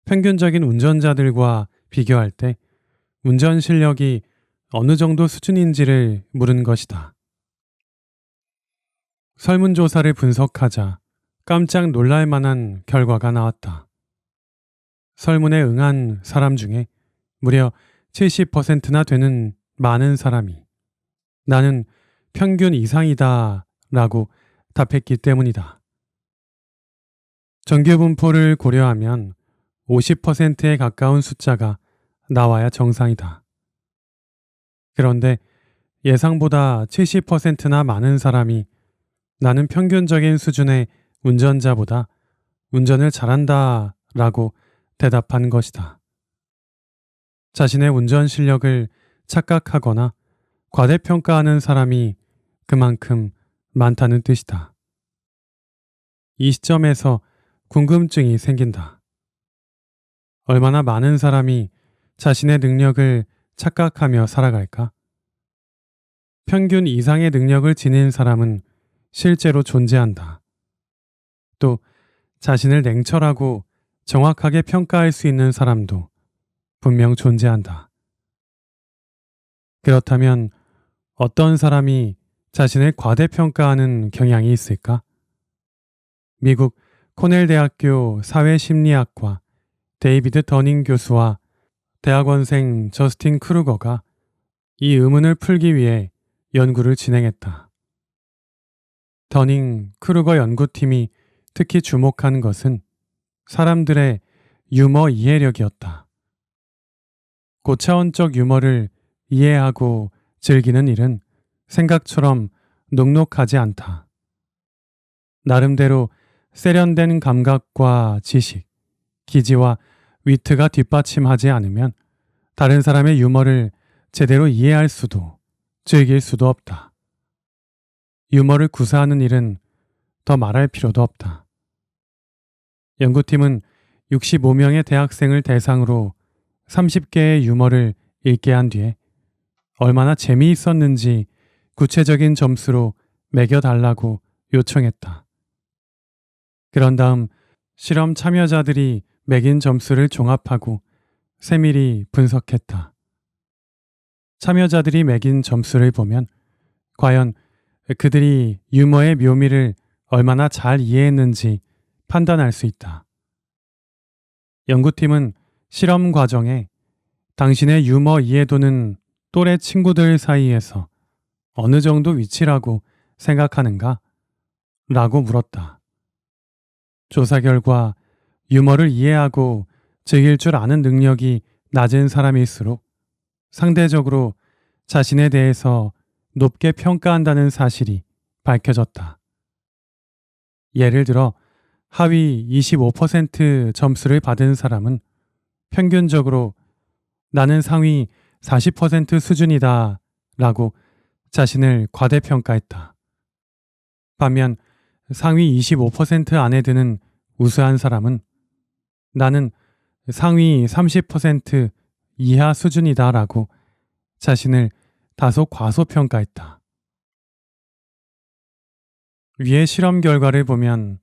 평균적인 운전자들과 비교할 때 운전 실력이 어느 정도 수준인지를 물은 것이다. 설문조사를 분석하자 깜짝 놀랄 만한 결과가 나왔다. 설문에 응한 사람 중에 무려 70%나 되는 많은 사람이 나는 평균 이상이다 라고 답했기 때문이다. 정규분포를 고려하면 50%에 가까운 숫자가 나와야 정상이다. 그런데 예상보다 70%나 많은 사람이 나는 평균적인 수준의 운전자보다 운전을 잘한다 라고 대답한 것이다. 자신의 운전 실력을 착각하거나 과대평가하는 사람이 그만큼 많다는 뜻이다. 이 시점에서 궁금증이 생긴다. 얼마나 많은 사람이 자신의 능력을 착각하며 살아갈까? 평균 이상의 능력을 지닌 사람은 실제로 존재한다. 또 자신을 냉철하고 정확하게 평가할 수 있는 사람도 분명 존재한다. 그렇다면 어떤 사람이 자신을 과대평가하는 경향이 있을까? 미국 코넬 대학교 사회심리학과 데이비드 더닝 교수와 대학원생 저스틴 크루거가 이 의문을 풀기 위해 연구를 진행했다. 더닝 크루거 연구팀이 특히 주목한 것은 사람들의 유머 이해력이었다. 고차원적 유머를 이해하고 즐기는 일은 생각처럼 녹록하지 않다. 나름대로 세련된 감각과 지식, 기지와 위트가 뒷받침하지 않으면 다른 사람의 유머를 제대로 이해할 수도 즐길 수도 없다. 유머를 구사하는 일은 더 말할 필요도 없다. 연구팀은 65명의 대학생을 대상으로 30개의 유머를 읽게 한 뒤에 얼마나 재미있었는지 구체적인 점수로 매겨달라고 요청했다. 그런 다음 실험 참여자들이 매긴 점수를 종합하고 세밀히 분석했다. 참여자들이 매긴 점수를 보면 과연 그들이 유머의 묘미를 얼마나 잘 이해했는지 판단할 수 있다. 연구팀은 실험 과정에 당신의 유머 이해도는 또래 친구들 사이에서 어느 정도 위치라고 생각하는가? 라고 물었다. 조사 결과 유머를 이해하고 즐길 줄 아는 능력이 낮은 사람일수록 상대적으로 자신에 대해서 높게 평가한다는 사실이 밝혀졌다. 예를 들어 하위 25% 점수를 받은 사람은 평균적으로 나는 상위 40% 수준이다 라고 자신을 과대평가했다. 반면 상위 25% 안에 드는 우수한 사람은 나는 상위 30% 이하 수준이다 라고 자신을 다소 과소평가했다. 위의 실험 결과를 보면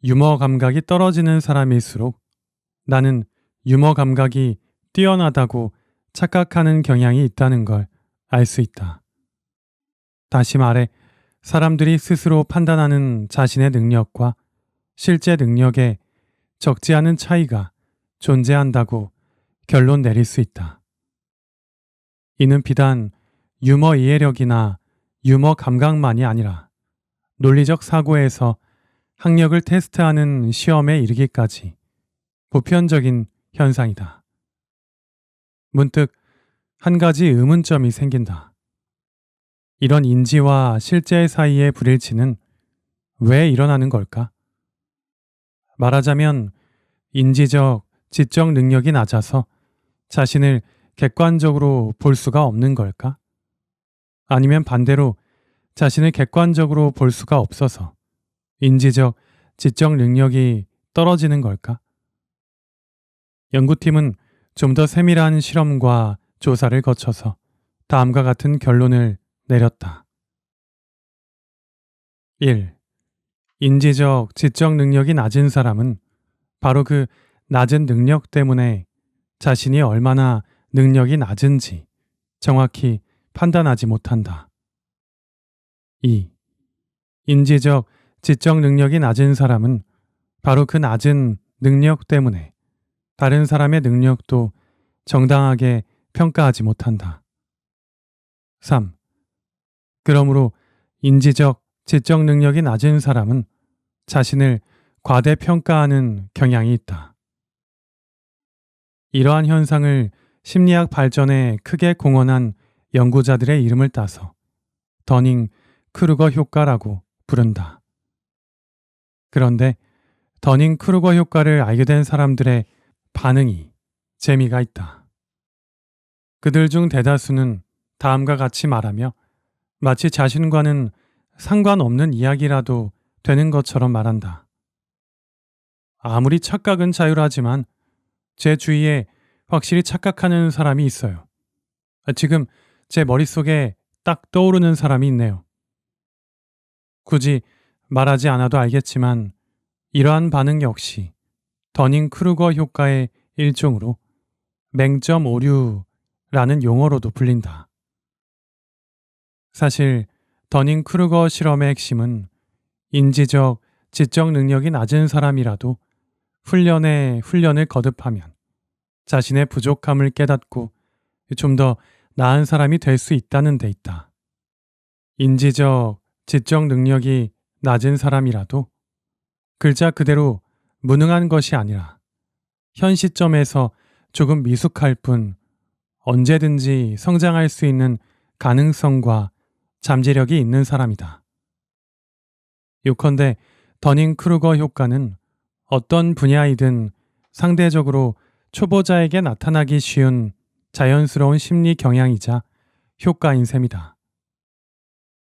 유머 감각이 떨어지는 사람일수록 나는 유머 감각이 뛰어나다고 착각하는 경향이 있다는 걸 알 수 있다. 다시 말해 사람들이 스스로 판단하는 자신의 능력과 실제 능력에 적지 않은 차이가 존재한다고 결론 내릴 수 있다. 이는 비단 유머 이해력이나 유머 감각만이 아니라 논리적 사고에서 학력을 테스트하는 시험에 이르기까지 보편적인 현상이다. 문득 한 가지 의문점이 생긴다. 이런 인지와 실제 사이의 불일치는 왜 일어나는 걸까? 말하자면 인지적, 지적 능력이 낮아서 자신을 객관적으로 볼 수가 없는 걸까? 아니면 반대로 자신을 객관적으로 볼 수가 없어서 인지적, 지적 능력이 떨어지는 걸까? 연구팀은 좀 더 세밀한 실험과 조사를 거쳐서 다음과 같은 결론을 내렸다. 1. 인지적, 지적 능력이 낮은 사람은 바로 그 낮은 능력 때문에 자신이 얼마나 능력이 낮은지 정확히 판단하지 못한다. 2. 인지적, 지적 능력이 낮은 사람은 바로 그 낮은 능력 때문에 다른 사람의 능력도 정당하게 평가하지 못한다. 3. 그러므로 인지적, 지적 능력이 낮은 사람은 자신을 과대평가하는 경향이 있다. 이러한 현상을 심리학 발전에 크게 공헌한 연구자들의 이름을 따서 더닝 크루거 효과라고 부른다. 그런데 더닝 크루거 효과를 알게 된 사람들의 반응이 재미가 있다. 그들 중 대다수는 다음과 같이 말하며 마치 자신과는 상관없는 이야기라도 되는 것처럼 말한다. 아무리 착각은 자유하지만 제 주위에 확실히 착각하는 사람이 있어요. 지금 제 머릿속에 딱 떠오르는 사람이 있네요. 굳이 말하지 않아도 알겠지만 이러한 반응 역시 더닝 크루거 효과의 일종으로 맹점 오류라는 용어로도 불린다. 사실 더닝 크루거 실험의 핵심은 인지적, 지적 능력이 낮은 사람이라도 훈련에 훈련을 거듭하면 자신의 부족함을 깨닫고 좀 더 나은 사람이 될 수 있다는 데 있다. 인지적, 지적 능력이 낮은 사람이라도 글자 그대로 무능한 것이 아니라 현 시점에서 조금 미숙할 뿐 언제든지 성장할 수 있는 가능성과 잠재력이 있는 사람이다. 요컨대 더닝 크루거 효과는 어떤 분야이든 상대적으로 초보자에게 나타나기 쉬운 자연스러운 심리 경향이자 효과인 셈이다.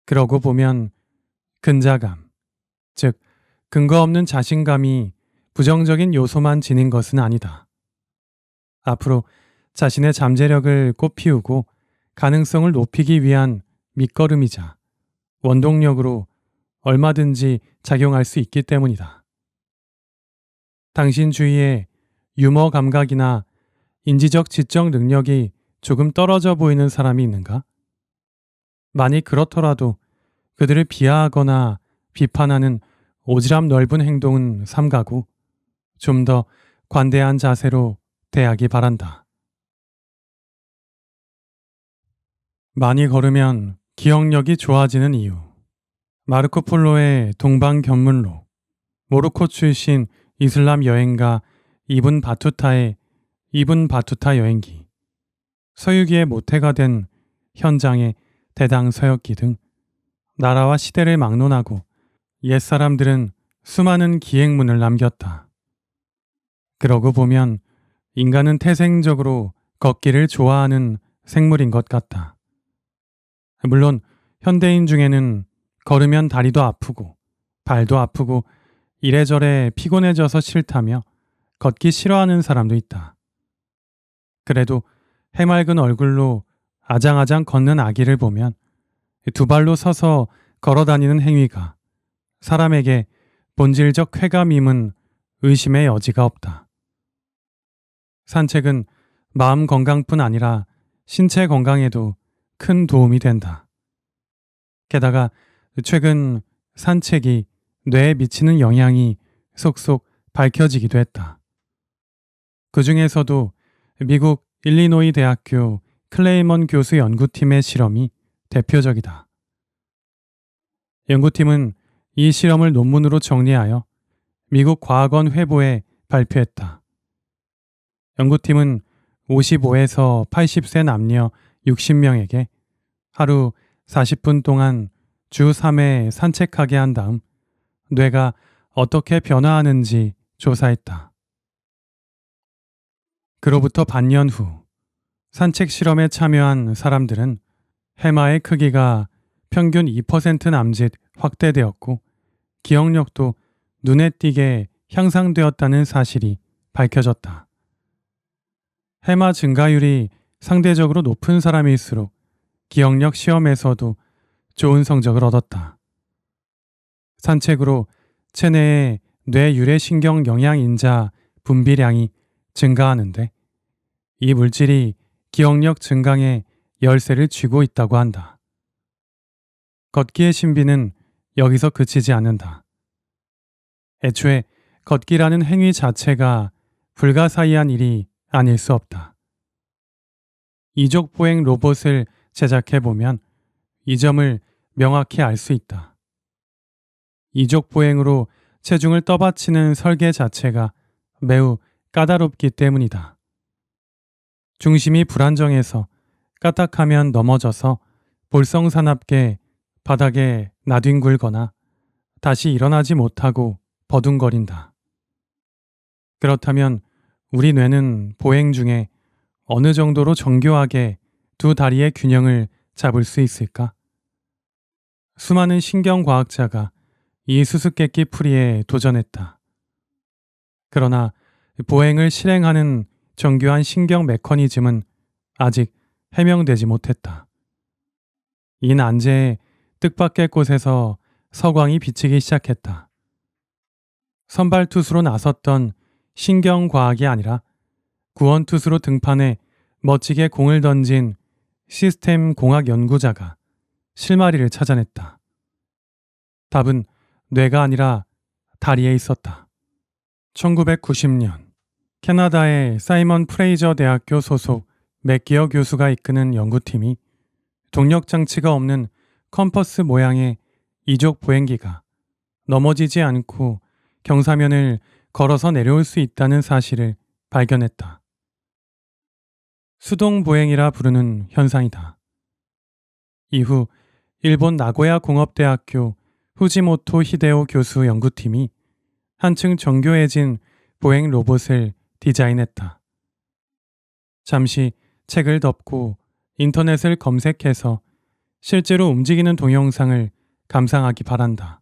그러고 보면 근자감, 즉 근거 없는 자신감이 부정적인 요소만 지닌 것은 아니다. 앞으로 자신의 잠재력을 꽃피우고 가능성을 높이기 위한 밑거름이자 원동력으로 얼마든지 작용할 수 있기 때문이다. 당신 주위에 유머 감각이나 인지적 지적 능력이 조금 떨어져 보이는 사람이 있는가? 만일 그렇더라도 그들을 비하하거나 비판하는 오지랖 넓은 행동은 삼가고 좀 더 관대한 자세로 대하기 바란다. 많이 걸으면 기억력이 좋아지는 이유. 마르코 폴로의 동방견문로, 모로코 출신 이슬람 여행가 이븐 바투타의 이븐 바투타 여행기, 서유기의 모태가 된 현장의 대당 서역기 등 나라와 시대를 막론하고 옛사람들은 수많은 기행문을 남겼다. 그러고 보면 인간은 태생적으로 걷기를 좋아하는 생물인 것 같다. 물론 현대인 중에는 걸으면 다리도 아프고 발도 아프고 이래저래 피곤해져서 싫다며 걷기 싫어하는 사람도 있다. 그래도 해맑은 얼굴로 아장아장 걷는 아기를 보면 두 발로 서서 걸어 다니는 행위가 사람에게 본질적 쾌감임은 의심의 여지가 없다. 산책은 마음 건강뿐 아니라 신체 건강에도 큰 도움이 된다. 게다가 최근 산책이 뇌에 미치는 영향이 속속 밝혀지기도 했다. 그 중에서도 미국 일리노이 대학교 클레이먼 교수 연구팀의 실험이 대표적이다. 연구팀은 이 실험을 논문으로 정리하여 미국 과학원 회보에 발표했다. 연구팀은 55에서 80세 남녀 60명에게 하루 40분 동안 주 3회 산책하게 한 다음 뇌가 어떻게 변화하는지 조사했다. 그로부터 반년 후 산책 실험에 참여한 사람들은 해마의 크기가 평균 2% 남짓 확대되었고 기억력도 눈에 띄게 향상되었다는 사실이 밝혀졌다. 해마 증가율이 상대적으로 높은 사람일수록 기억력 시험에서도 좋은 성적을 얻었다. 산책으로 체내의 뇌유래신경 영양인자 분비량이 증가하는데 이 물질이 기억력 증강에 열쇠를 쥐고 있다고 한다. 걷기의 신비는 여기서 그치지 않는다. 애초에 걷기라는 행위 자체가 불가사의한 일이 아닐 수 없다. 이족보행 로봇을 제작해보면 이 점을 명확히 알 수 있다. 이족보행으로 체중을 떠받치는 설계 자체가 매우 까다롭기 때문이다. 중심이 불안정해서 까딱하면 넘어져서 볼썽사납게 바닥에 나뒹굴거나 다시 일어나지 못하고 버둥거린다. 그렇다면 우리 뇌는 보행 중에 어느 정도로 정교하게 두 다리의 균형을 잡을 수 있을까? 수많은 신경과학자가 이 수수께끼 풀이에 도전했다. 그러나 보행을 실행하는 정교한 신경 메커니즘은 아직 해명되지 못했다. 이 난제에 뜻밖의 곳에서 서광이 비치기 시작했다. 선발투수로 나섰던 신경과학이 아니라 구원투수로 등판해 멋지게 공을 던진 시스템 공학 연구자가 실마리를 찾아냈다. 답은 뇌가 아니라 다리에 있었다. 1990년 캐나다의 사이먼 프레이저 대학교 소속 맥기어 교수가 이끄는 연구팀이 동력 장치가 없는 컴퍼스 모양의 이족 보행기가 넘어지지 않고 경사면을 걸어서 내려올 수 있다는 사실을 발견했다. 수동 보행이라 부르는 현상이다. 이후 일본 나고야 공업대학교 후지모토 히데오 교수 연구팀이 한층 정교해진 보행 로봇을 디자인했다. 잠시 책을 덮고 인터넷을 검색해서 실제로 움직이는 동영상을 감상하기 바란다.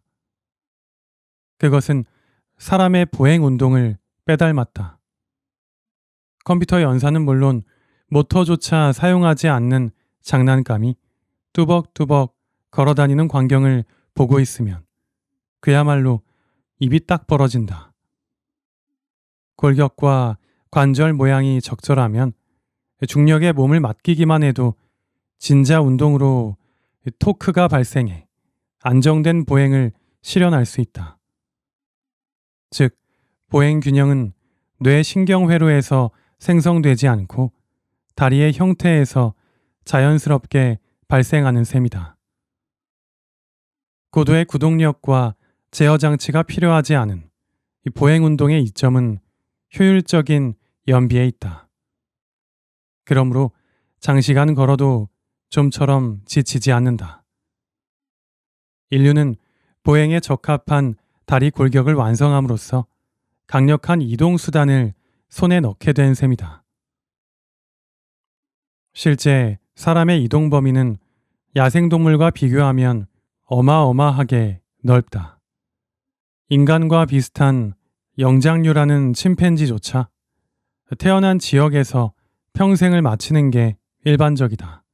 그것은 사람의 보행 운동을 빼닮았다. 컴퓨터 연산은 물론 모터조차 사용하지 않는 장난감이 뚜벅뚜벅 걸어다니는 광경을 보고 있으면 그야말로 입이 딱 벌어진다. 골격과 관절 모양이 적절하면 중력에 몸을 맡기기만 해도 진자 운동으로 토크가 발생해 안정된 보행을 실현할 수 있다. 즉, 보행 균형은 뇌 신경회로에서 생성되지 않고 다리의 형태에서 자연스럽게 발생하는 셈이다. 고도의 구동력과 제어 장치가 필요하지 않은 이 보행 운동의 이점은 효율적인 연비에 있다. 그러므로 장시간 걸어도 좀처럼 지치지 않는다. 인류는 보행에 적합한 다리 골격을 완성함으로써 강력한 이동 수단을 손에 넣게 된 셈이다. 실제 사람의 이동 범위는 야생동물과 비교하면 어마어마하게 넓다. 인간과 비슷한 영장류라는 침팬지조차 태어난 지역에서 평생을 마치는 게 일반적이다.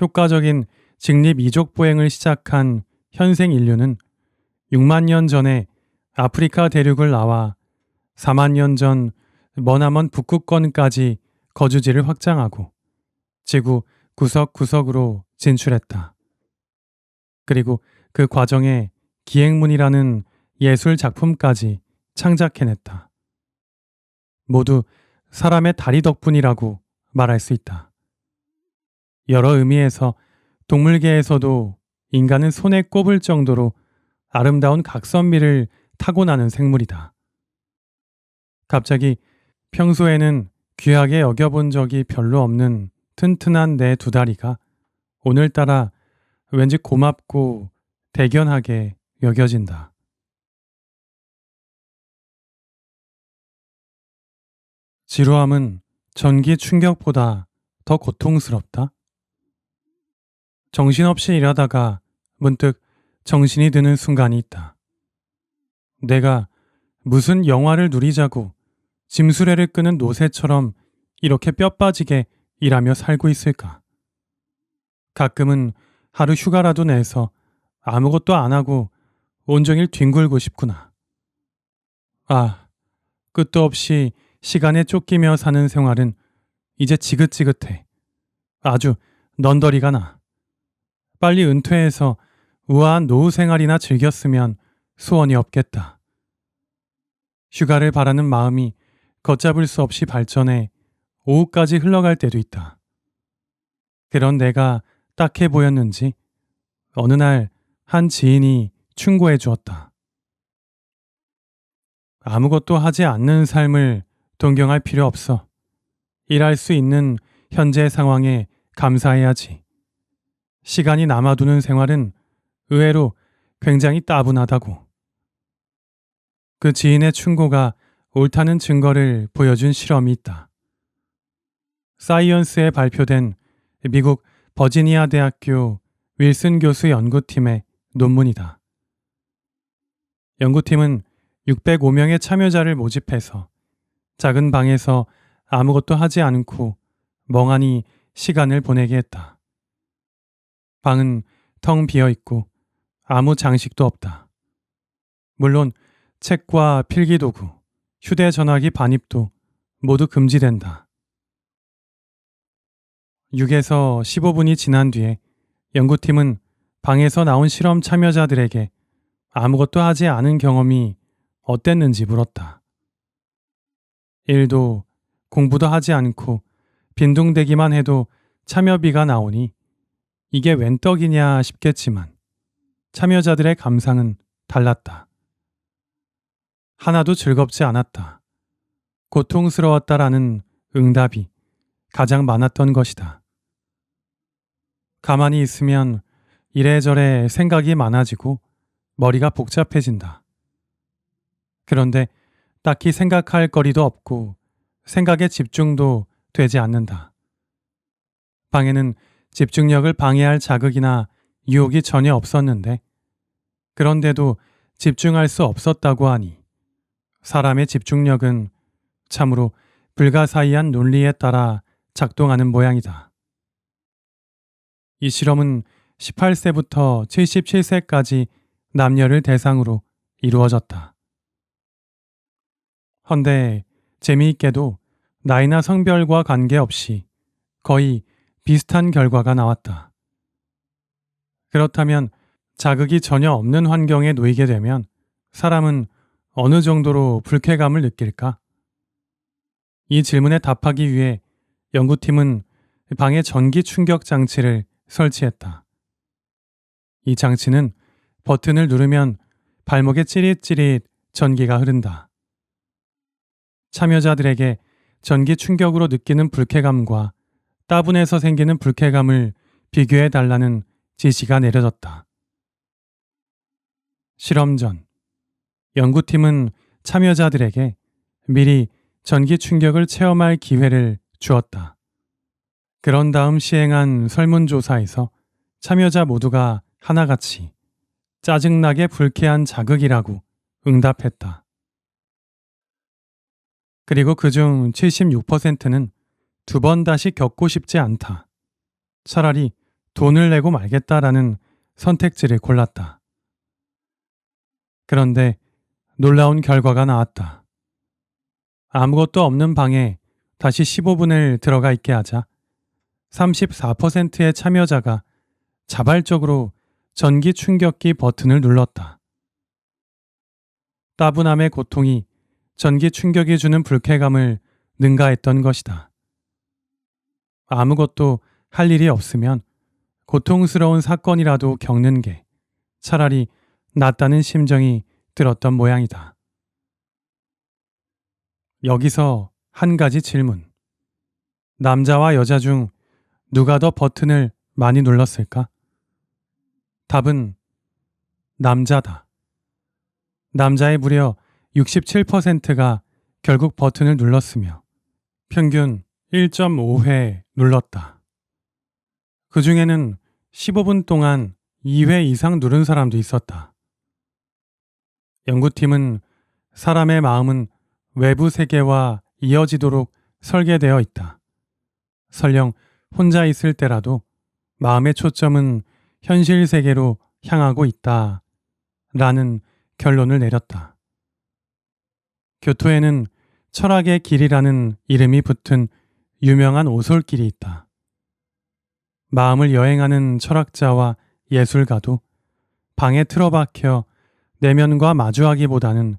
효과적인 직립 이족 보행을 시작한 현생 인류는 6만 년 전에 아프리카 대륙을 나와 4만 년 전 머나먼 북극권까지 거주지를 확장하고 지구 구석구석으로 진출했다. 그리고 그 과정에 기행문이라는 예술 작품까지 창작해냈다. 모두 사람의 다리 덕분이라고 말할 수 있다. 여러 의미에서 동물계에서도 인간은 손에 꼽을 정도로 아름다운 각선미를 타고나는 생물이다. 갑자기 평소에는 귀하게 여겨본 적이 별로 없는 튼튼한 내 두 다리가 오늘따라 왠지 고맙고 대견하게 여겨진다. 지루함은 전기 충격보다 더 고통스럽다. 정신없이 일하다가 문득 정신이 드는 순간이 있다. 내가 무슨 영화를 누리자고 짐수레를 끄는 노새처럼 이렇게 뼈 빠지게 일하며 살고 있을까? 가끔은 하루 휴가라도 내서 아무것도 안 하고 온종일 뒹굴고 싶구나. 아, 끝도 없이 시간에 쫓기며 사는 생활은 이제 지긋지긋해. 아주 넌더리가 나. 빨리 은퇴해서 우아한 노후 생활이나 즐겼으면 소원이 없겠다. 휴가를 바라는 마음이 걷잡을 수 없이 발전해 오후까지 흘러갈 때도 있다. 그런 내가 딱해 보였는지 어느 날 한 지인이 충고해 주었다. 아무것도 하지 않는 삶을 동경할 필요 없어. 일할 수 있는 현재 상황에 감사해야지. 시간이 남아두는 생활은 의외로 굉장히 따분하다고. 그 지인의 충고가 옳다는 증거를 보여준 실험이 있다. 사이언스에 발표된 미국 버지니아 대학교 윌슨 교수 연구팀의 논문이다. 연구팀은 605명의 참여자를 모집해서 작은 방에서 아무것도 하지 않고 멍하니 시간을 보내게 했다. 방은 텅 비어 있고 아무 장식도 없다. 물론 책과 필기도구, 휴대전화기 반입도 모두 금지된다. 6에서 15분이 지난 뒤에 연구팀은 방에서 나온 실험 참여자들에게 아무것도 하지 않은 경험이 어땠는지 물었다. 1도 공부도 하지 않고 빈둥대기만 해도 참여비가 나오니 이게 웬 떡이냐 싶겠지만 참여자들의 감상은 달랐다. 하나도 즐겁지 않았다. 고통스러웠다라는 응답이 가장 많았던 것이다. 가만히 있으면 이래저래 생각이 많아지고 머리가 복잡해진다. 그런데 딱히 생각할 거리도 없고 생각에 집중도 되지 않는다. 방에는 집중력을 방해할 자극이나 유혹이 전혀 없었는데 그런데도 집중할 수 없었다고 하니 사람의 집중력은 참으로 불가사의한 논리에 따라 작동하는 모양이다. 이 실험은 18세부터 77세까지 남녀를 대상으로 이루어졌다. 헌데 재미있게도 나이나 성별과 관계없이 거의 비슷한 결과가 나왔다. 그렇다면 자극이 전혀 없는 환경에 놓이게 되면 사람은 어느 정도로 불쾌감을 느낄까? 이 질문에 답하기 위해 연구팀은 방에 전기 충격 장치를 설치했다. 이 장치는 버튼을 누르면 발목에 찌릿찌릿 전기가 흐른다. 참여자들에게 전기 충격으로 느끼는 불쾌감과 따분해서 생기는 불쾌감을 비교해 달라는 지시가 내려졌다. 실험 전, 연구팀은 참여자들에게 미리 전기 충격을 체험할 기회를 주었다. 그런 다음 시행한 설문조사에서 참여자 모두가 하나같이 짜증나게 불쾌한 자극이라고 응답했다. 그리고 그중 76%는 두 번 다시 겪고 싶지 않다. 차라리 돈을 내고 말겠다라는 선택지를 골랐다. 그런데 놀라운 결과가 나왔다. 아무것도 없는 방에 다시 15분을 들어가 있게 하자 34%의 참여자가 자발적으로 전기 충격기 버튼을 눌렀다. 따분함의 고통이 전기 충격이 주는 불쾌감을 능가했던 것이다. 아무것도 할 일이 없으면 고통스러운 사건이라도 겪는 게 차라리 낫다는 심정이 들었던 모양이다. 여기서 한 가지 질문. 남자와 여자 중 누가 더 버튼을 많이 눌렀을까? 답은 남자다. 남자의 무려 67%가 결국 버튼을 눌렀으며 평균 1.5회 눌렀다. 그 중에는 15분 동안 2회 이상 누른 사람도 있었다. 연구팀은 사람의 마음은 외부 세계와 이어지도록 설계되어 있다. 설령 혼자 있을 때라도 마음의 초점은 현실 세계로 향하고 있다. 라는 결론을 내렸다. 교토에는 철학의 길이라는 이름이 붙은 유명한 오솔길이 있다. 마음을 여행하는 철학자와 예술가도 방에 틀어박혀 내면과 마주하기보다는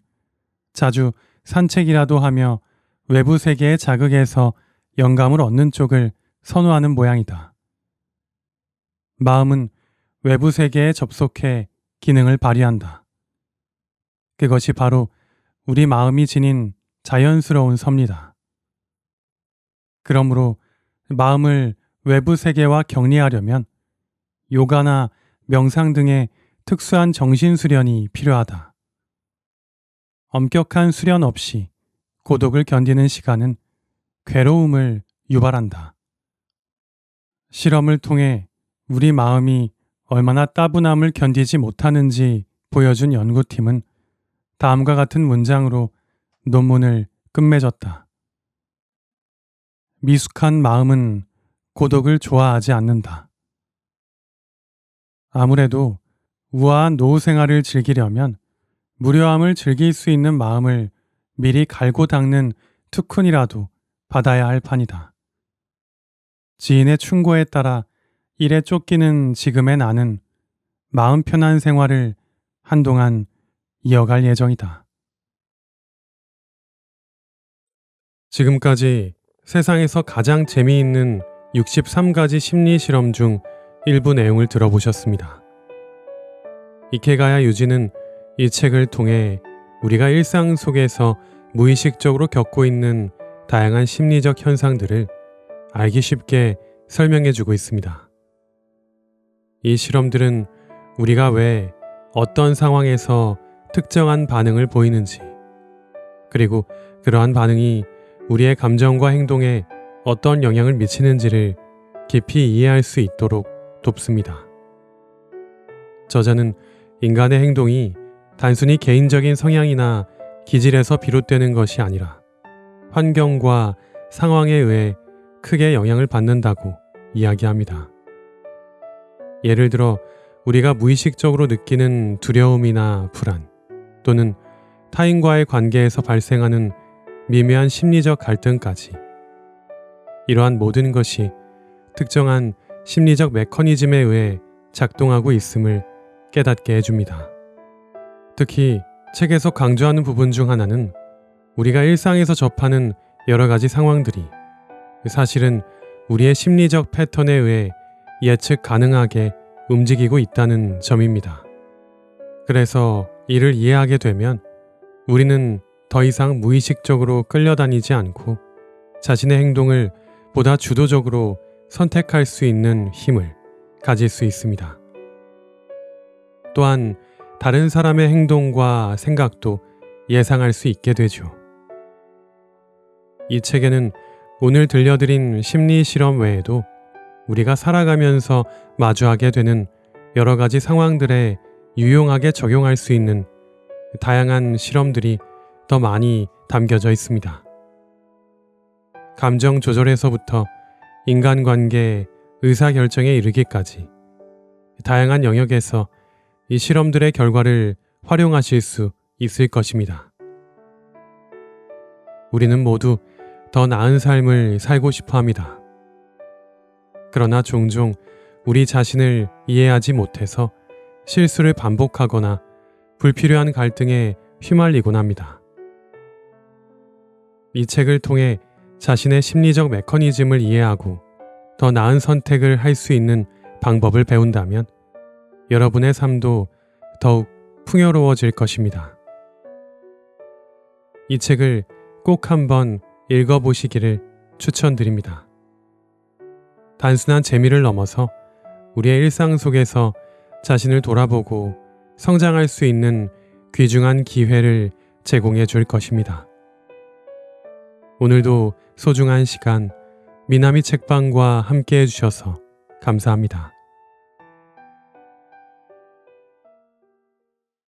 자주 산책이라도 하며 외부 세계의 자극에서 영감을 얻는 쪽을 선호하는 모양이다. 마음은 외부 세계에 접속해 기능을 발휘한다. 그것이 바로 우리 마음이 지닌 자연스러운 섭니다. 그러므로 마음을 외부 세계와 격리하려면 요가나 명상 등의 특수한 정신 수련이 필요하다. 엄격한 수련 없이 고독을 견디는 시간은 괴로움을 유발한다. 실험을 통해 우리 마음이 얼마나 따분함을 견디지 못하는지 보여준 연구팀은 다음과 같은 문장으로 논문을 끝맺었다. 미숙한 마음은 고독을 좋아하지 않는다. 아무래도 우아한 노후 생활을 즐기려면 무료함을 즐길 수 있는 마음을 미리 갈고 닦는 특훈이라도 받아야 할 판이다. 지인의 충고에 따라 일에 쫓기는 지금의 나는 마음 편한 생활을 한동안 이어갈 예정이다. 지금까지 세상에서 가장 재미있는 63가지 심리 실험 중 일부 내용을 들어보셨습니다. 이케가야 유지는 이 책을 통해 우리가 일상 속에서 무의식적으로 겪고 있는 다양한 심리적 현상들을 알기 쉽게 설명해주고 있습니다. 이 실험들은 우리가 왜 어떤 상황에서 특정한 반응을 보이는지, 그리고 그러한 반응이 우리의 감정과 행동에 어떤 영향을 미치는지를 깊이 이해할 수 있도록 돕습니다. 저자는 인간의 행동이 단순히 개인적인 성향이나 기질에서 비롯되는 것이 아니라 환경과 상황에 의해 크게 영향을 받는다고 이야기합니다. 예를 들어 우리가 무의식적으로 느끼는 두려움이나 불안, 또는 타인과의 관계에서 발생하는 미묘한 심리적 갈등까지, 이러한 모든 것이 특정한 심리적 메커니즘에 의해 작동하고 있음을 깨닫게 해줍니다. 특히 책에서 강조하는 부분 중 하나는 우리가 일상에서 접하는 여러 가지 상황들이 사실은 우리의 심리적 패턴에 의해 예측 가능하게 움직이고 있다는 점입니다. 그래서 이를 이해하게 되면 우리는 더 이상 무의식적으로 끌려다니지 않고 자신의 행동을 보다 주도적으로 선택할 수 있는 힘을 가질 수 있습니다. 또한 다른 사람의 행동과 생각도 예상할 수 있게 되죠. 이 책에는 오늘 들려드린 심리 실험 외에도 우리가 살아가면서 마주하게 되는 여러 가지 상황들에 유용하게 적용할 수 있는 다양한 실험들이 더 많이 담겨져 있습니다. 감정 조절에서부터 인간관계, 의사결정에 이르기까지 다양한 영역에서 이 실험들의 결과를 활용하실 수 있을 것입니다. 우리는 모두 더 나은 삶을 살고 싶어 합니다. 그러나 종종 우리 자신을 이해하지 못해서 실수를 반복하거나 불필요한 갈등에 휘말리곤 합니다. 이 책을 통해 자신의 심리적 메커니즘을 이해하고 더 나은 선택을 할 수 있는 방법을 배운다면 여러분의 삶도 더욱 풍요로워질 것입니다. 이 책을 꼭 한번 읽어보시기를 추천드립니다. 단순한 재미를 넘어서 우리의 일상 속에서 자신을 돌아보고 성장할 수 있는 귀중한 기회를 제공해 줄 것입니다. 오늘도 소중한 시간 미나미 책방과 함께 해주셔서 감사합니다.